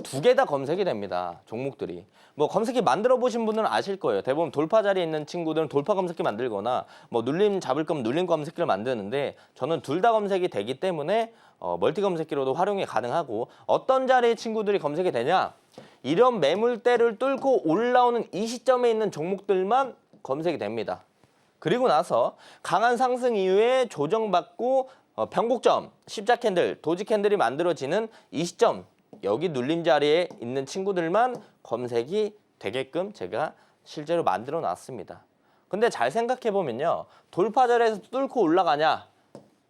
두 개 다 검색이 됩니다. 종목들이. 뭐 검색기 만들어 보신 분들은 아실 거예요. 대부분 돌파 자리에 있는 친구들은 돌파 검색기 만들거나 뭐 눌림 잡을 거면 눌림 검색기를 만드는데 저는 둘 다 검색이 되기 때문에 멀티 검색기로도 활용이 가능하고 어떤 자리의 친구들이 검색이 되냐? 이런 매물대를 뚫고 올라오는 이 시점에 있는 종목들만 검색이 됩니다. 그리고 나서 강한 상승 이후에 조정받고 변곡점, 십자 캔들, 도지 캔들이 만들어지는 이 시점 여기 눌림 자리에 있는 친구들만 검색이 되게끔 제가 실제로 만들어 놨습니다. 근데 잘 생각해 보면요. 돌파 자리에서 뚫고 올라가냐,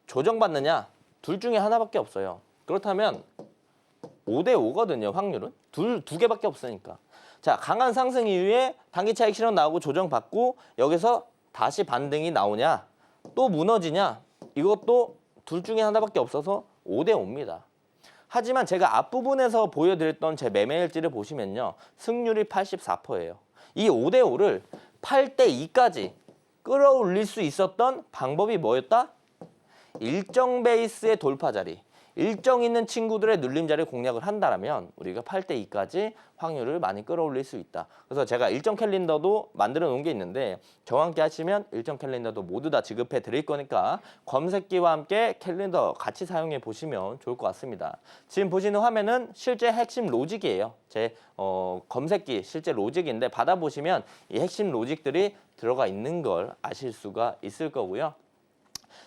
조정받느냐 둘 중에 하나밖에 없어요. 그렇다면 5대 5거든요. 확률은. 두 개밖에 없으니까. 자, 강한 상승 이후에 단기 차익 실현 나오고 조정받고 여기서 다시 반등이 나오냐, 또 무너지냐 이것도 둘 중에 하나밖에 없어서 5대 5입니다. 하지만 제가 앞부분에서 보여드렸던 제 매매일지를 보시면요. 승률이 84%예요. 이 5대 5를 8대 2까지 끌어올릴 수 있었던 방법이 뭐였다? 일정 베이스의 돌파 자리. 일정 있는 친구들의 눌림자를 공략을 한다면 우리가 8대 2까지 확률을 많이 끌어올릴 수 있다. 그래서 제가 일정 캘린더도 만들어 놓은 게 있는데 저와 함께 하시면 일정 캘린더도 모두 다 지급해 드릴 거니까 검색기와 함께 캘린더 같이 사용해 보시면 좋을 것 같습니다. 지금 보시는 화면은 실제 핵심 로직이에요. 제 검색기 실제 로직인데 받아보시면 이 핵심 로직들이 들어가 있는 걸 아실 수가 있을 거고요.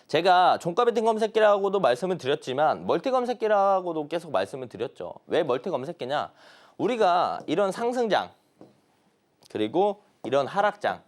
제가 종가 베팅 검색기라고도 말씀을 드렸지만 멀티 검색기라고도 계속 말씀을 드렸죠. 왜 멀티 검색기냐? 우리가 이런 상승장 그리고 이런 하락장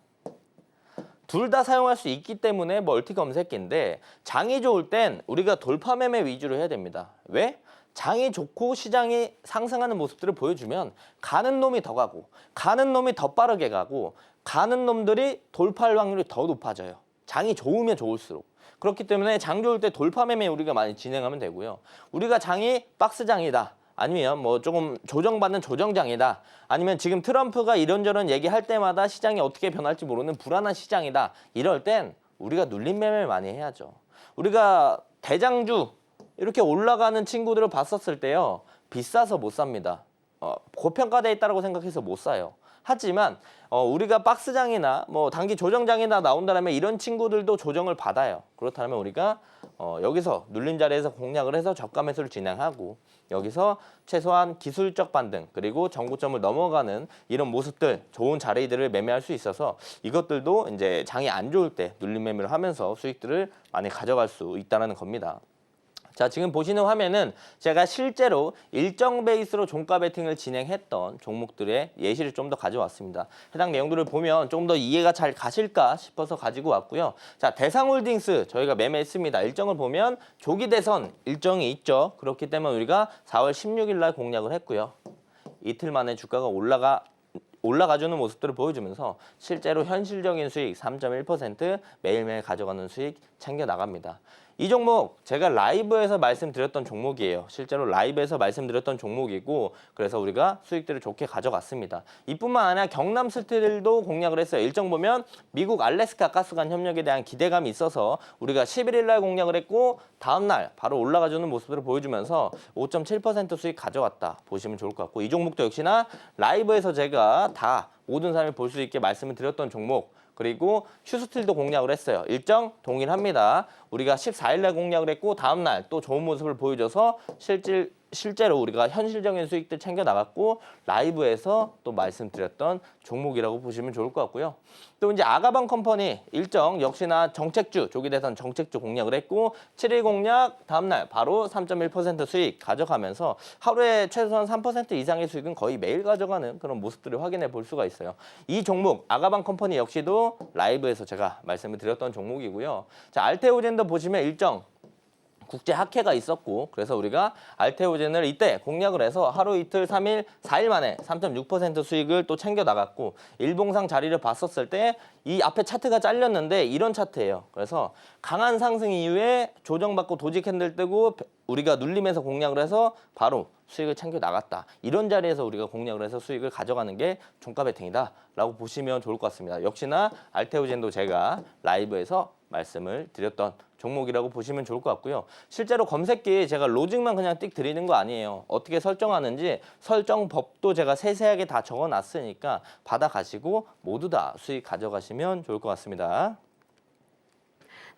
둘 다 사용할 수 있기 때문에 멀티 검색기인데 장이 좋을 땐 우리가 돌파 매매 위주로 해야 됩니다. 왜? 장이 좋고 시장이 상승하는 모습들을 보여주면 가는 놈이 더 가고 가는 놈이 더 빠르게 가고 가는 놈들이 돌파할 확률이 더 높아져요. 장이 좋으면 좋을수록. 그렇기 때문에 장 좋을 때 돌파 매매 우리가 많이 진행하면 되고요. 우리가 장이 박스장이다. 아니면 뭐 조금 조정받는 조정장이다. 아니면 지금 트럼프가 이런저런 얘기할 때마다 시장이 어떻게 변할지 모르는 불안한 시장이다. 이럴 땐 우리가 눌림 매매를 많이 해야죠. 우리가 대장주 이렇게 올라가는 친구들을 봤었을 때요. 비싸서 못 삽니다. 고평가돼 있다고 생각해서 못 사요. 하지만 우리가 박스장이나 뭐 단기 조정장이나 나온다면 이런 친구들도 조정을 받아요. 그렇다면 우리가 여기서 눌린 자리에서 공략을 해서 저가 매수를 진행하고 여기서 최소한 기술적 반등 그리고 정고점을 넘어가는 이런 모습들 좋은 자리들을 매매할 수 있어서 이것들도 이제 장이 안 좋을 때 눌림 매매를 하면서 수익들을 많이 가져갈 수 있다는 겁니다. 자, 지금 보시는 화면은 제가 실제로 일정 베이스로 종가 베팅을 진행했던 종목들의 예시를 좀 더 가져왔습니다. 해당 내용들을 보면 좀 더 이해가 잘 가실까 싶어서 가지고 왔고요. 자, 대상홀딩스 저희가 매매했습니다. 일정을 보면 조기 대선 일정이 있죠. 그렇기 때문에 우리가 4월 16일 날 공략을 했고요. 이틀 만에 주가가 올라가주는 모습들을 보여주면서 실제로 현실적인 수익 3.1% 매일매일 가져가는 수익 챙겨 나갑니다. 이 종목 제가 라이브에서 말씀드렸던 종목이에요. 실제로 라이브에서 말씀드렸던 종목이고 그래서 우리가 수익들을 좋게 가져갔습니다. 이뿐만 아니라 경남 스틸도 공략을 했어요. 일정 보면 미국 알래스카 가스관 협력에 대한 기대감이 있어서 우리가 11일 날 공략을 했고 다음 날 바로 올라가주는 모습들을 보여주면서 5.7% 수익 가져갔다 보시면 좋을 것 같고 이 종목도 역시나 라이브에서 제가 다 모든 사람이 볼 수 있게 말씀을 드렸던 종목 그리고 휴스틸도 공략을 했어요. 일정 동일합니다. 우리가 14일 날 공략을 했고 다음 날 또 좋은 모습을 보여줘서 실제로 우리가 현실적인 수익들 챙겨 나갔고 라이브에서 또 말씀드렸던 종목이라고 보시면 좋을 것 같고요. 또 이제 아가방 컴퍼니 일정 역시나 정책주 조기 대선 정책주 공략을 했고 7일 공략 다음 날 바로 3.1% 수익 가져가면서 하루에 최소한 3% 이상의 수익은 거의 매일 가져가는 그런 모습들을 확인해 볼 수가 있어요. 이 종목 아가방 컴퍼니 역시도 라이브에서 제가 말씀을 드렸던 종목이고요. 자, 알테오젠도 보시면 일정 국제 학회가 있었고 그래서 우리가 알테오젠을 이때 공략을 해서 하루 이틀 3일 4일 만에 3.6% 수익을 또 챙겨 나갔고 일봉상 자리를 봤었을 때 이 앞에 차트가 잘렸는데 이런 차트예요. 그래서 강한 상승 이후에 조정받고 도지 캔들 뜨고 우리가 눌림에서 공략을 해서 바로 수익을 챙겨 나갔다. 이런 자리에서 우리가 공략을 해서 수익을 가져가는 게 종가 베팅이다 라고 보시면 좋을 것 같습니다. 역시나 알테오젠도 제가 라이브에서 말씀을 드렸던 종목이라고 보시면 좋을 것 같고요. 실제로 검색기에 제가 로직만 그냥 띡 드리는 거 아니에요. 어떻게 설정하는지 설정법도 제가 세세하게 다 적어놨으니까 받아가시고 모두 다 수익 가져가시면 좋을 것 같습니다.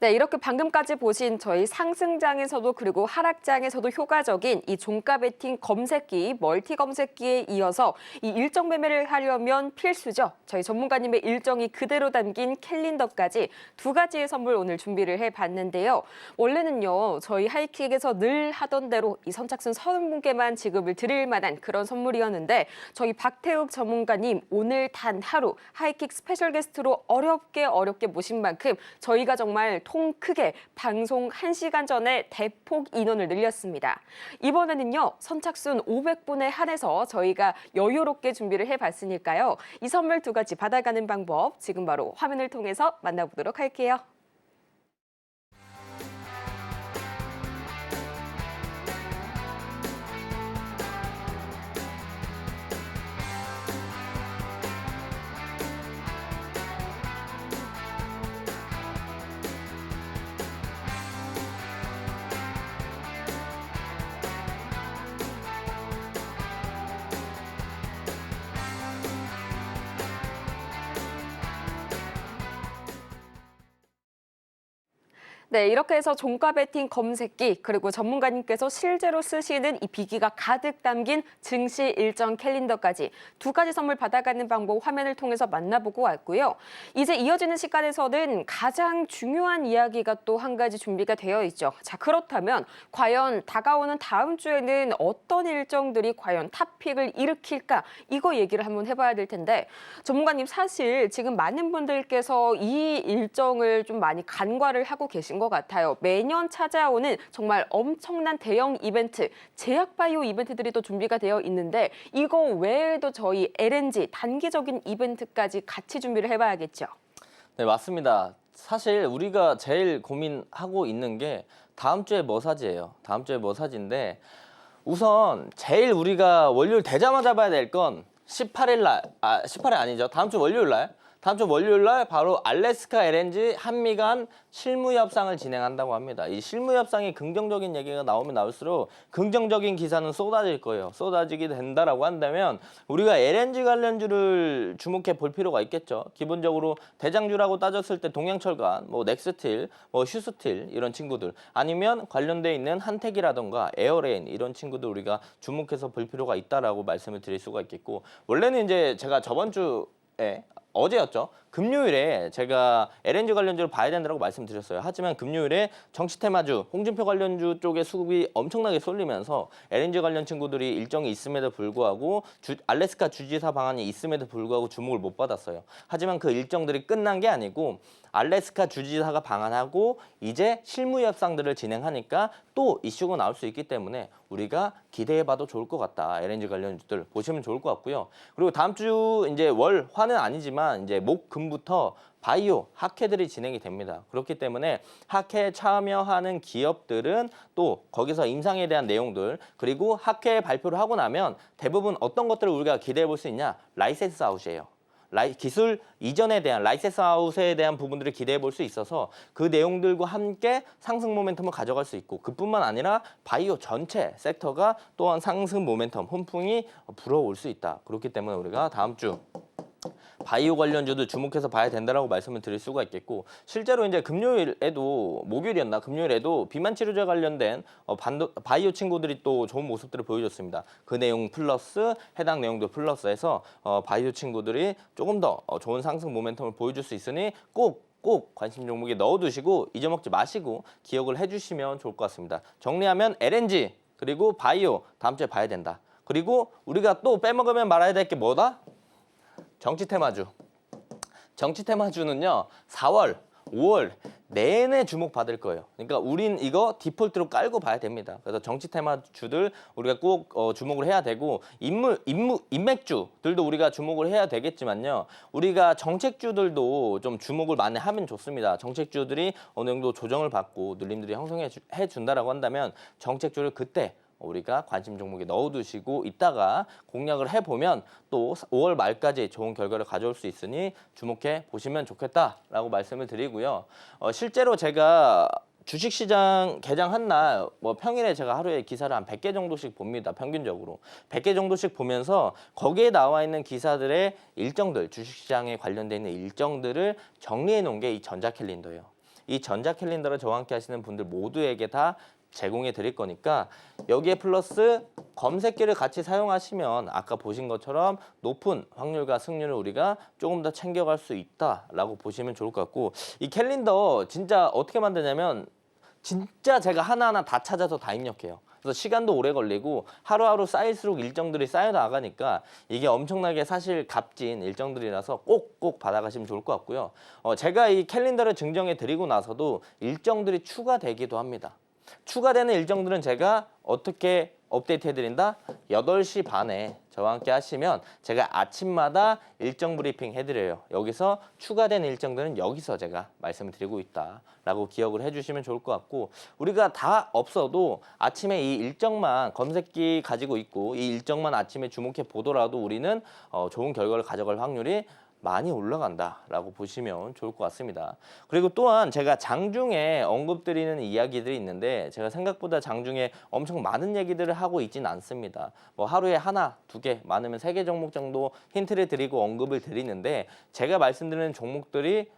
네, 이렇게 방금까지 보신 저희 상승장에서도 그리고 하락장에서도 효과적인 이 종가 베팅 검색기, 멀티 검색기에 이어서 이 일정 매매를 하려면 필수죠. 저희 전문가님의 일정이 그대로 담긴 캘린더까지 두 가지의 선물 오늘 준비를 해봤는데요. 원래는요, 저희 하이킥에서 늘 하던 대로 이 선착순 30분께만 지급을 드릴 만한 그런 선물이었는데 저희 박태욱 전문가님 오늘 단 하루 하이킥 스페셜 게스트로 어렵게 모신 만큼 저희가 정말 통 크게 방송 1시간 전에 대폭 인원을 늘렸습니다. 이번에는요. 선착순 500분에 한해서 저희가 여유롭게 준비를 해봤으니까요. 이 선물 두 가지 받아가는 방법 지금 바로 화면을 통해서 만나보도록 할게요. 네, 이렇게 해서 종가 베팅 검색기 그리고 전문가님께서 실제로 쓰시는 이 비기가 가득 담긴 증시 일정 캘린더까지 두 가지 선물 받아가는 방법 화면을 통해서 만나보고 왔고요. 이제 이어지는 시간에서는 가장 중요한 이야기가 또 한 가지 준비가 되어 있죠. 자, 그렇다면 과연 다가오는 다음 주에는 어떤 일정들이 과연 탑픽을 일으킬까? 이거 얘기를 한번 해봐야 될 텐데 전문가님 사실 지금 많은 분들께서 이 일정을 좀 많이 간과를 하고 계신 것 같아요. 매년 찾아오는 정말 엄청난 대형 이벤트, 제약바이오 이벤트들이 또 준비가 되어 있는데 이거 외에도 저희 LNG 단기적인 이벤트까지 같이 준비를 해봐야겠죠. 네, 맞습니다. 사실 우리가 제일 고민하고 있는 게 다음 주에 뭐 사지예요. 다음 주에 뭐 사지인데 우선 제일 우리가 월요일 되자마자 봐야 될 건 18일 날, 18일 아니죠. 다음 주 월요일 날. 다음 주 월요일 날 바로 알래스카 LNG 한미 간 실무 협상을 진행한다고 합니다. 이 실무 협상이 긍정적인 얘기가 나오면 나올수록 긍정적인 기사는 쏟아질 거예요. 쏟아지게 된다라고 한다면 우리가 LNG 관련주를 주목해 볼 필요가 있겠죠. 기본적으로 대장주라고 따졌을 때 동양철관, 뭐 넥스틸, 뭐 휴스틸 이런 친구들 아니면 관련돼 있는 한택이라던가 에어레인 이런 친구들 우리가 주목해서 볼 필요가 있다라고 말씀을 드릴 수가 있겠고 원래는 이제 제가 저번 주에 어제였죠. 금요일에 제가 LNG 관련주를 봐야 된다고 말씀드렸어요. 하지만 금요일에 정치 테마주, 홍준표 관련주 쪽에 수급이 엄청나게 쏠리면서 LNG 관련 친구들이 일정이 있음에도 불구하고 알래스카 주지사 방안이 있음에도 불구하고 주목을 못 받았어요. 하지만 그 일정들이 끝난 게 아니고 알래스카 주지사가 방한하고 이제 실무 협상들을 진행하니까 또 이슈가 나올 수 있기 때문에 우리가 기대해봐도 좋을 것 같다. LNG 관련주들 보시면 좋을 것 같고요. 그리고 다음 주 이제 화는 아니지만 이제 금부터 바이오 학회들이 진행이 됩니다. 그렇기 때문에 학회에 참여하는 기업들은 또 거기서 임상에 대한 내용들 그리고 학회 발표를 하고 나면 대부분 어떤 것들을 우리가 기대해 볼 수 있냐? 라이센스 아웃이에요. 기술 이전에 대한 라이센스 아웃에 대한 부분들을 기대해 볼 수 있어서 그 내용들과 함께 상승 모멘텀을 가져갈 수 있고 그뿐만 아니라 바이오 전체 섹터가 또한 상승 모멘텀 훈풍이 불어올 수 있다. 그렇기 때문에 우리가 다음 주 바이오 관련주도 주목해서 봐야 된다라고 말씀을 드릴 수가 있겠고 실제로 이제 금요일에도 비만 치료제 관련된 바이오 친구들이 또 좋은 모습들을 보여줬습니다. 그 내용 플러스 해당 내용도 플러스해서 바이오 친구들이 조금 더 좋은 상승 모멘텀을 보여줄 수 있으니 꼭 관심 종목에 넣어두시고 잊어먹지 마시고 기억을 해주시면 좋을 것 같습니다. 정리하면 LNG 그리고 바이오 다음 주에 봐야 된다. 그리고 우리가 또 빼먹으면 말아야 될 게 뭐다? 정치 테마주. 정치 테마주는요. 4월, 5월 내내 주목받을 거예요. 그러니까 우린 이거 디폴트로 깔고 봐야 됩니다. 그래서 정치 테마주들 우리가 꼭 주목을 해야 되고 인맥주들도 우리가 주목을 해야 되겠지만요. 우리가 정책주들도 좀 주목을 많이 하면 좋습니다. 정책주들이 어느 정도 조정을 받고 눌림들이 형성해 준다라고 한다면 정책주를 그때 우리가 관심 종목에 넣어두시고 있다가 공략을 해보면 또 5월 말까지 좋은 결과를 가져올 수 있으니 주목해 보시면 좋겠다라고 말씀을 드리고요. 실제로 제가 주식시장 개장한 날 평일에 제가 하루에 기사를 한 100개 정도씩 봅니다. 평균적으로. 100개 정도씩 보면서 거기에 나와 있는 기사들의 일정들, 주식시장에 관련돼 있는 일정들을 정리해 놓은 게 이 전자캘린더예요. 이 전자캘린더를 저와 함께 하시는 분들 모두에게 다 제공해 드릴 거니까 여기에 플러스 검색기를 같이 사용하시면 아까 보신 것처럼 높은 확률과 승률을 우리가 조금 더 챙겨갈 수 있다라고 보시면 좋을 것 같고 이 캘린더 진짜 어떻게 만드냐면 진짜 제가 하나하나 다 찾아서 다 입력해요. 그래서 시간도 오래 걸리고 하루하루 쌓일수록 일정들이 쌓여 나가니까 이게 엄청나게 사실 값진 일정들이라서 꼭 받아가시면 좋을 것 같고요. 제가 이 캘린더를 증정해 드리고 나서도 일정들이 추가되기도 합니다. 추가되는 일정들은 제가 어떻게 업데이트 해드린다? 8시 반에 저와 함께 하시면 제가 아침마다 일정 브리핑 해드려요. 여기서 추가된 일정들은 여기서 제가 말씀을 드리고 있다라고 기억을 해주시면 좋을 것 같고 우리가 다 없어도 아침에 이 일정만 검색기 가지고 있고 이 일정만 아침에 주목해 보더라도 우리는 좋은 결과를 가져갈 확률이 많이 올라간다라고 보시면 좋을 것 같습니다. 그리고 또한 제가 장중에 언급드리는 이야기들이 있는데 제가 생각보다 장중에 엄청 많은 얘기들을 하고 있진 않습니다. 하루에 하나, 두 개, 많으면 3개 종목 정도 힌트를 드리고 언급을 드리는데 제가 말씀드리는 종목들이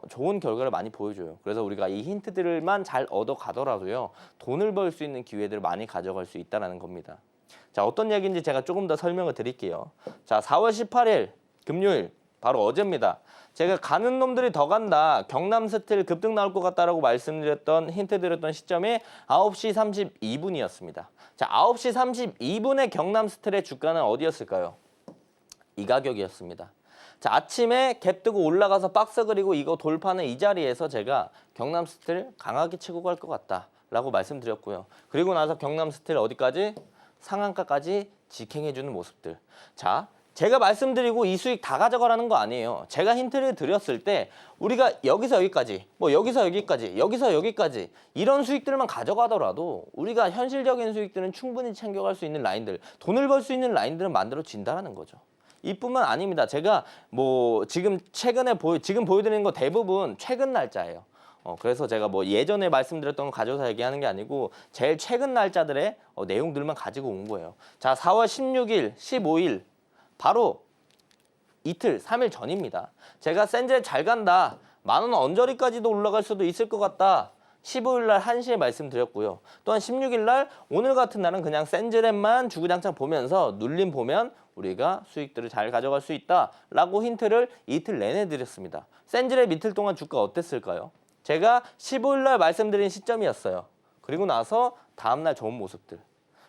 좋은 결과를 많이 보여줘요. 그래서 우리가 이 힌트들만 잘 얻어가더라도요. 돈을 벌 수 있는 기회들을 많이 가져갈 수 있다는 겁니다. 자, 어떤 얘기인지 제가 조금 더 설명을 드릴게요. 자, 4월 18일 금요일 바로 어제입니다. 제가 가는 놈들이 더 간다. 경남 스틸 급등 나올 것 같다라고 말씀드렸던 힌트 드렸던 시점이 9시 32분이었습니다. 자, 9시 32분에 경남 스틸의 주가는 어디였을까요? 이 가격이었습니다. 자, 아침에 갭 뜨고 올라가서 박스 그리고 이거 돌파는 이 자리에서 제가 경남 스틸 강하게 치고 갈 것 같다라고 말씀드렸고요. 그리고 나서 경남 스틸 어디까지? 상한가까지 직행해주는 모습들. 자, 제가 말씀드리고 이 수익 다 가져가라는 거 아니에요. 제가 힌트를 드렸을 때 우리가 여기서 여기까지, 뭐 여기서 여기까지, 여기서 여기까지 이런 수익들만 가져가더라도 우리가 현실적인 수익들은 충분히 챙겨갈 수 있는 라인들, 돈을 벌 수 있는 라인들은 만들어진다는 거죠. 이뿐만 아닙니다. 제가 뭐 지금 지금 보여드리는 거 대부분 최근 날짜예요. 그래서 제가 뭐 예전에 말씀드렸던 거 가져서 얘기하는 게 아니고 제일 최근 날짜들의 내용들만 가지고 온 거예요. 자, 4월 16일, 15일 바로 이틀, 3일 전입니다. 제가 센젤 잘 간다. 10,000원 언저리까지도 올라갈 수도 있을 것 같다. 15일 날 1시에 말씀드렸고요. 또한 16일 날 오늘 같은 날은 그냥 센젤만 주구장창 보면서 눌림 보면 우리가 수익들을 잘 가져갈 수 있다라고 힌트를 이틀 내내 드렸습니다. 센젤의 이틀 동안 주가 어땠을까요? 제가 15일 날 말씀드린 시점이었어요. 그리고 나서 다음날 좋은 모습들.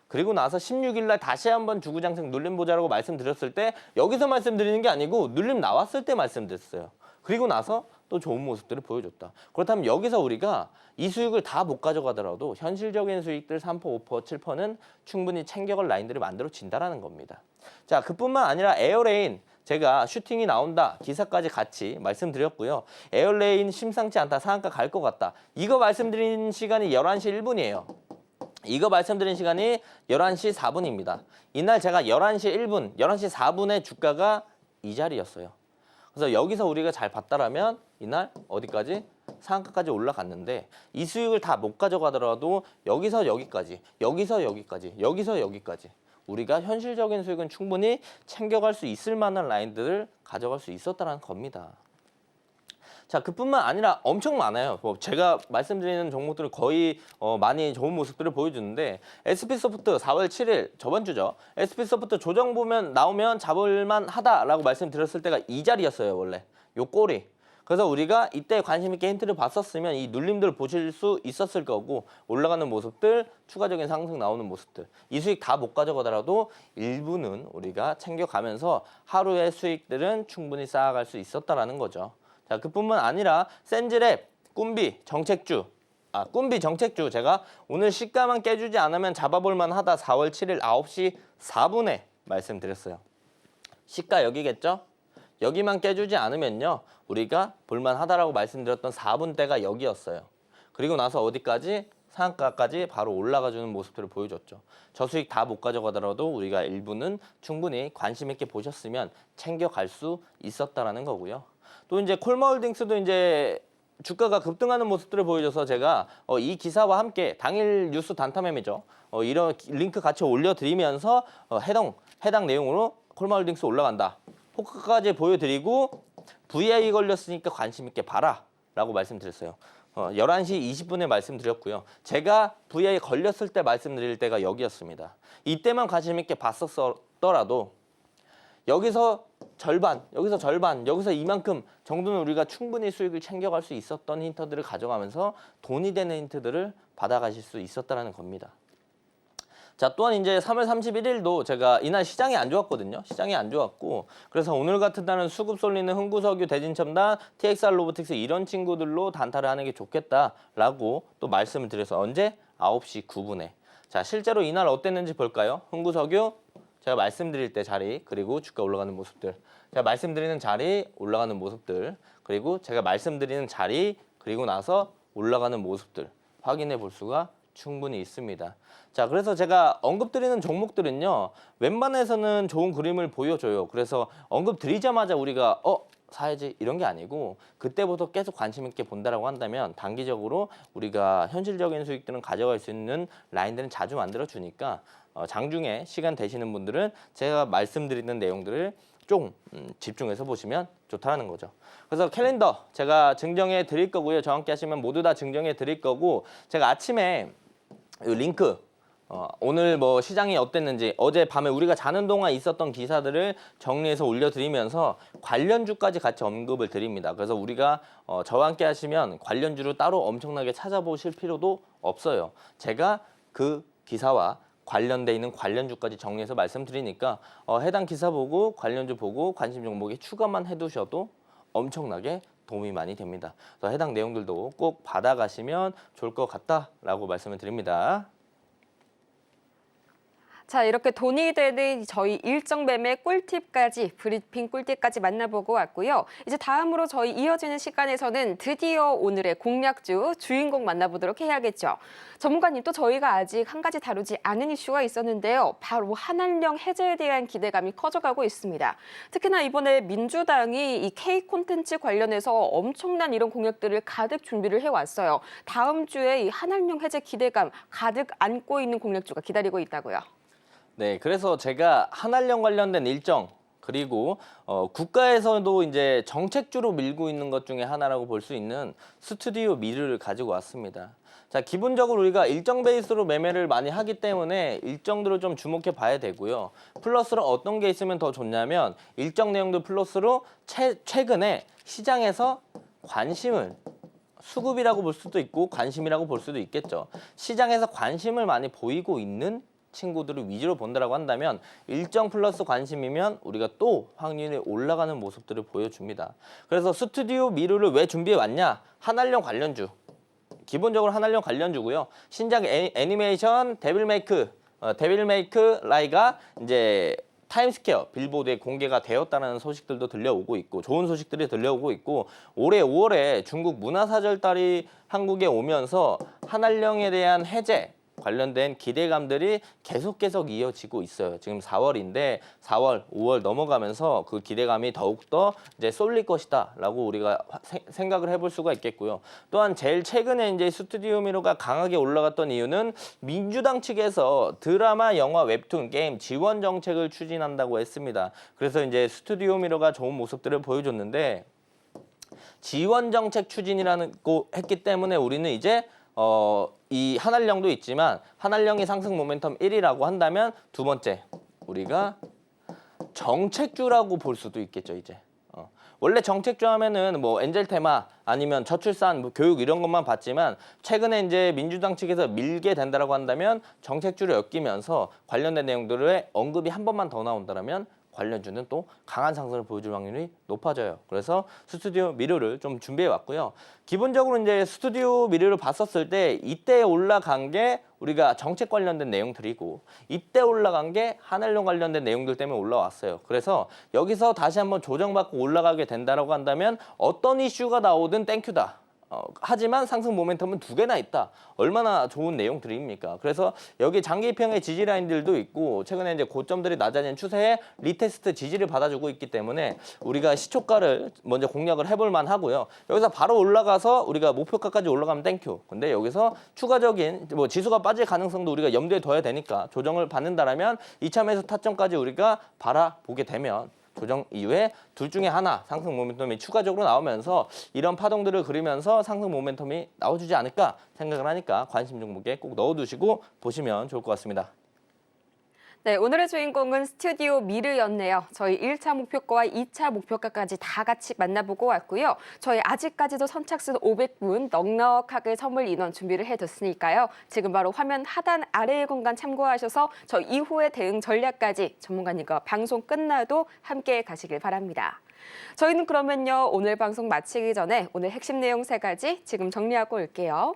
그리고 나서 16일 날 다시 한번 주구장창 눌림 보자라고 말씀드렸을 때 여기서 말씀드리는 게 아니고 눌림 나왔을 때 말씀드렸어요. 그리고 나서 또 좋은 모습들을 보여줬다. 그렇다면 여기서 우리가 이 수익을 다 못 가져가더라도 현실적인 수익들 3%, 5%, 7%는 충분히 챙겨갈 라인들을 만들어진다는 겁니다. 자, 그뿐만 아니라 에어레인 제가 슈팅이 나온다. 기사까지 같이 말씀드렸고요. 에어레인 심상치 않다. 상한가 갈 것 같다. 이거 말씀드린 시간이 11시 1분이에요. 이거 말씀드린 시간이 11시 4분입니다. 이날 제가 11시 1분, 11시 4분에 주가가 이 자리였어요. 그래서 여기서 우리가 잘 봤다라면 이날 어디까지? 상한가까지 올라갔는데 이 수익을 다 못 가져가더라도 여기서 여기까지, 여기서 여기까지, 여기서 여기까지 우리가 현실적인 수익은 충분히 챙겨갈 수 있을 만한 라인들을 가져갈 수 있었다는 겁니다. 자, 그뿐만 아니라 엄청 많아요. 제가 말씀드리는 종목들은 거의 많이 좋은 모습들을 보여주는데 SP소프트 4월 7일 저번 주죠. SP소프트 조정 보면 나오면 잡을만 하다라고 말씀드렸을 때가 이 자리였어요. 원래 요 꼬리. 그래서 우리가 이때 관심 있게 힌트를 봤었으면 이 눌림들 보실 수 있었을 거고 올라가는 모습들, 추가적인 상승 나오는 모습들 이 수익 다 못 가져가더라도 일부는 우리가 챙겨가면서 하루의 수익들은 충분히 쌓아갈 수 있었다라는 거죠. 자, 그뿐만 아니라 센즈랩, 꿈비, 정책주 꿈비 정책주 제가 오늘 시가만 깨주지 않으면 잡아볼만 하다 4월 7일 9시 4분에 말씀드렸어요. 시가 여기겠죠? 여기만 깨주지 않으면요. 우리가 볼만하다라고 말씀드렸던 4분대가 여기였어요. 그리고 나서 어디까지? 상한가까지 바로 올라가주는 모습들을 보여줬죠. 저 수익 다 못 가져가더라도 우리가 일부는 충분히 관심 있게 보셨으면 챙겨갈 수 있었다라는 거고요. 또 이제 콜마홀딩스도 이제 주가가 급등하는 모습들을 보여줘서 제가 이 기사와 함께 당일 뉴스 단타 매매죠. 이런 링크 같이 올려드리면서 해당 내용으로 콜마홀딩스 올라간다. 포크까지 보여드리고 VI 걸렸으니까 관심 있게 봐라 라고 말씀드렸어요. 11시 20분에 말씀드렸고요. 제가 VI 걸렸을 때 말씀드릴 때가 여기였습니다. 이때만 관심 있게 봤었더라도 여기서 절반, 여기서 이만큼 정도는 우리가 충분히 수익을 챙겨갈 수 있었던 힌트들을 가져가면서 돈이 되는 힌트들을 받아가실 수 있었다는 겁니다. 자, 또한 이제 3월 31일도 제가 이날 시장이 안 좋았거든요. 시장이 안 좋았고 그래서 오늘 같은 날은 수급 쏠리는 흥구석유, 대진첨단, TXR 로보틱스 이런 친구들로 단타를 하는 게 좋겠다라고 또 말씀을 드려서 언제? 9시 9분에. 자, 실제로 이날 어땠는지 볼까요? 흥구석유 제가 말씀드릴 때 자리 그리고 주가 올라가는 모습들 제가 말씀드리는 자리 올라가는 모습들 그리고 제가 말씀드리는 자리 그리고 나서 올라가는 모습들 확인해 볼 수가 충분히 있습니다. 자, 그래서 제가 언급드리는 종목들은요. 웬만해서는 좋은 그림을 보여줘요. 그래서 언급 드리자마자 우리가 사야지 이런 게 아니고 그때부터 계속 관심 있게 본다라고 한다면 단기적으로 우리가 현실적인 수익들은 가져갈 수 있는 라인들은 자주 만들어 주니까 장중에 시간 되시는 분들은 제가 말씀드리는 내용들을 좀 집중해서 보시면 좋다는 거죠. 그래서 캘린더 제가 증정해 드릴 거고요. 저와 함께 하시면 모두 다 증정해 드릴 거고, 제가 아침에 이 링크 오늘 뭐 시장이 어땠는지 어제 밤에 우리가 자는 동안 있었던 기사들을 정리해서 올려드리면서 관련주까지 같이 언급을 드립니다. 그래서 우리가 저와 함께 하시면 관련주를 따로 엄청나게 찾아보실 필요도 없어요. 제가 그 기사와 관련돼 있는 관련주까지 정리해서 말씀드리니까 해당 기사 보고 관련주 보고 관심 종목에 추가만 해두셔도 엄청나게 도움이 많이 됩니다. 그래서 해당 내용들도 꼭 받아가시면 좋을 것 같다라고 말씀을 드립니다. 자, 이렇게 돈이 되는 저희 일정 매매 꿀팁까지, 브리핑 꿀팁까지 만나보고 왔고요. 이제 다음으로 저희 이어지는 시간에서는 드디어 오늘의 공략주 주인공 만나보도록 해야겠죠. 전문가님, 또 저희가 아직 한 가지 다루지 않은 이슈가 있었는데요. 바로 한한령 해제에 대한 기대감이 커져가고 있습니다. 특히나 이번에 민주당이 이 K 콘텐츠 관련해서 엄청난 이런 공약들을 가득 준비를 해왔어요. 다음 주에 이 한한령 해제 기대감 가득 안고 있는 공략주가 기다리고 있다고요. 네, 그래서 제가 한한령 관련된 일정, 그리고 국가에서도 이제 정책주로 밀고 있는 것 중에 하나라고 볼 수 있는 스튜디오 미르를 가지고 왔습니다. 자, 기본적으로 우리가 일정 베이스로 매매를 많이 하기 때문에 일정들을 좀 주목해 봐야 되고요. 플러스로 어떤 게 있으면 더 좋냐면 일정 내용들 플러스로 최근에 시장에서 관심을, 수급이라고 볼 수도 있고 관심이라고 볼 수도 있겠죠. 시장에서 관심을 많이 보이고 있는 친구들을 위주로 본다라고 한다면 일정 플러스 관심이면 우리가 또 확률이 올라가는 모습들을 보여줍니다. 그래서 스튜디오 미르를 왜 준비해 왔냐? 한한령 관련주. 기본적으로 한한령 관련주고요. 신작 애니메이션 데빌메이크 라이가 이제 타임스퀘어 빌보드에 공개가 되었다는 소식들도 들려오고 있고, 좋은 소식들이 들려오고 있고, 올해 5월에 중국 문화사절달이 한국에 오면서 한한령에 대한 해제 관련된 기대감들이 계속 이어지고 있어요. 지금 4월인데 4월, 5월 넘어가면서 그 기대감이 더욱더 이제 쏠릴 것이다라고 우리가 생각을 해볼 수가 있겠고요. 또한 제일 최근에 이제 스튜디오 미러가 강하게 올라갔던 이유는 민주당 측에서 드라마, 영화, 웹툰, 게임 지원 정책을 추진한다고 했습니다. 그래서 이제 스튜디오 미러가 좋은 모습들을 보여줬는데, 지원 정책 추진이라는 거 했기 때문에 우리는 이제 이 한한령도 있지만 한한령이 상승 모멘텀 1이라고 한다면 두 번째 우리가 정책주라고 볼 수도 있겠죠. 이제 원래 정책주 하면은 뭐 엔젤 테마 아니면 저출산, 뭐 교육 이런 것만 봤지만 최근에 이제 민주당 측에서 밀게 된다라고 한다면 정책주를 엮이면서 관련된 내용들의 언급이 한 번만 더 나온다면 관련주는 또 강한 상승을 보여줄 확률이 높아져요. 그래서 스튜디오 미러를 좀 준비해 왔고요. 기본적으로 이제 스튜디오 미러를 봤었을 때 이때 올라간 게 우리가 정책 관련된 내용들이고, 이때 올라간 게 한한령 관련된 내용들 때문에 올라왔어요. 그래서 여기서 다시 한번 조정받고 올라가게 된다라고 한다면 어떤 이슈가 나오든 땡큐다. 하지만 상승 모멘텀은 두 개나 있다. 얼마나 좋은 내용들입니까? 그래서 여기 장기평의 지지 라인들도 있고, 최근에 이제 고점들이 낮아진 추세에 리테스트 지지를 받아주고 있기 때문에 우리가 시초가를 먼저 공략을 해볼 만하고요. 여기서 바로 올라가서 우리가 목표가까지 올라가면 땡큐. 근데 여기서 추가적인 뭐 지수가 빠질 가능성도 우리가 염두에 둬야 되니까 조정을 받는다라면 이참에서 타점까지 우리가 바라보게 되면 조정 이후에 둘 중에 하나 상승 모멘텀이 추가적으로 나오면서 이런 파동들을 그리면서 상승 모멘텀이 나와주지 않을까 생각을 하니까 관심 종목에 꼭 넣어두시고 보시면 좋을 것 같습니다. 네, 오늘의 주인공은 스튜디오 미르였네요. 저희 1차 목표가와 2차 목표가까지 다 같이 만나보고 왔고요. 저희 아직까지도 선착순 500분 넉넉하게 선물 인원 준비를 해뒀으니까요. 지금 바로 화면 하단 아래의 공간 참고하셔서 저 이후의 대응 전략까지 전문가님과 방송 끝나도 함께 가시길 바랍니다. 저희는 그러면요, 오늘 방송 마치기 전에 오늘 핵심 내용 3가지 지금 정리하고 올게요.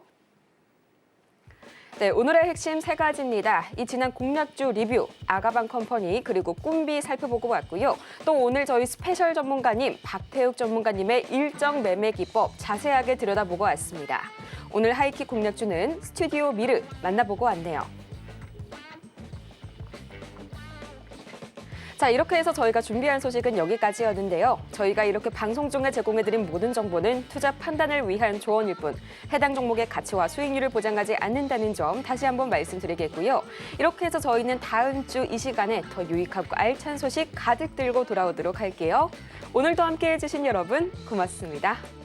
네, 오늘의 핵심 3가지입니다. 이 지난 공략주 리뷰, 아가방 컴퍼니, 그리고 꿈비 살펴보고 왔고요. 또 오늘 저희 스페셜 전문가님, 박태욱 전문가님의 일정 매매 기법 자세하게 들여다보고 왔습니다. 오늘 하이킥 공략주는 스튜디오 미르 만나보고 왔네요. 자, 이렇게 해서 저희가 준비한 소식은 여기까지였는데요. 저희가 이렇게 방송 중에 제공해드린 모든 정보는 투자 판단을 위한 조언일 뿐 해당 종목의 가치와 수익률을 보장하지 않는다는 점 다시 한번 말씀드리겠고요. 이렇게 해서 저희는 다음 주 이 시간에 더 유익하고 알찬 소식 가득 들고 돌아오도록 할게요. 오늘도 함께해 주신 여러분 고맙습니다.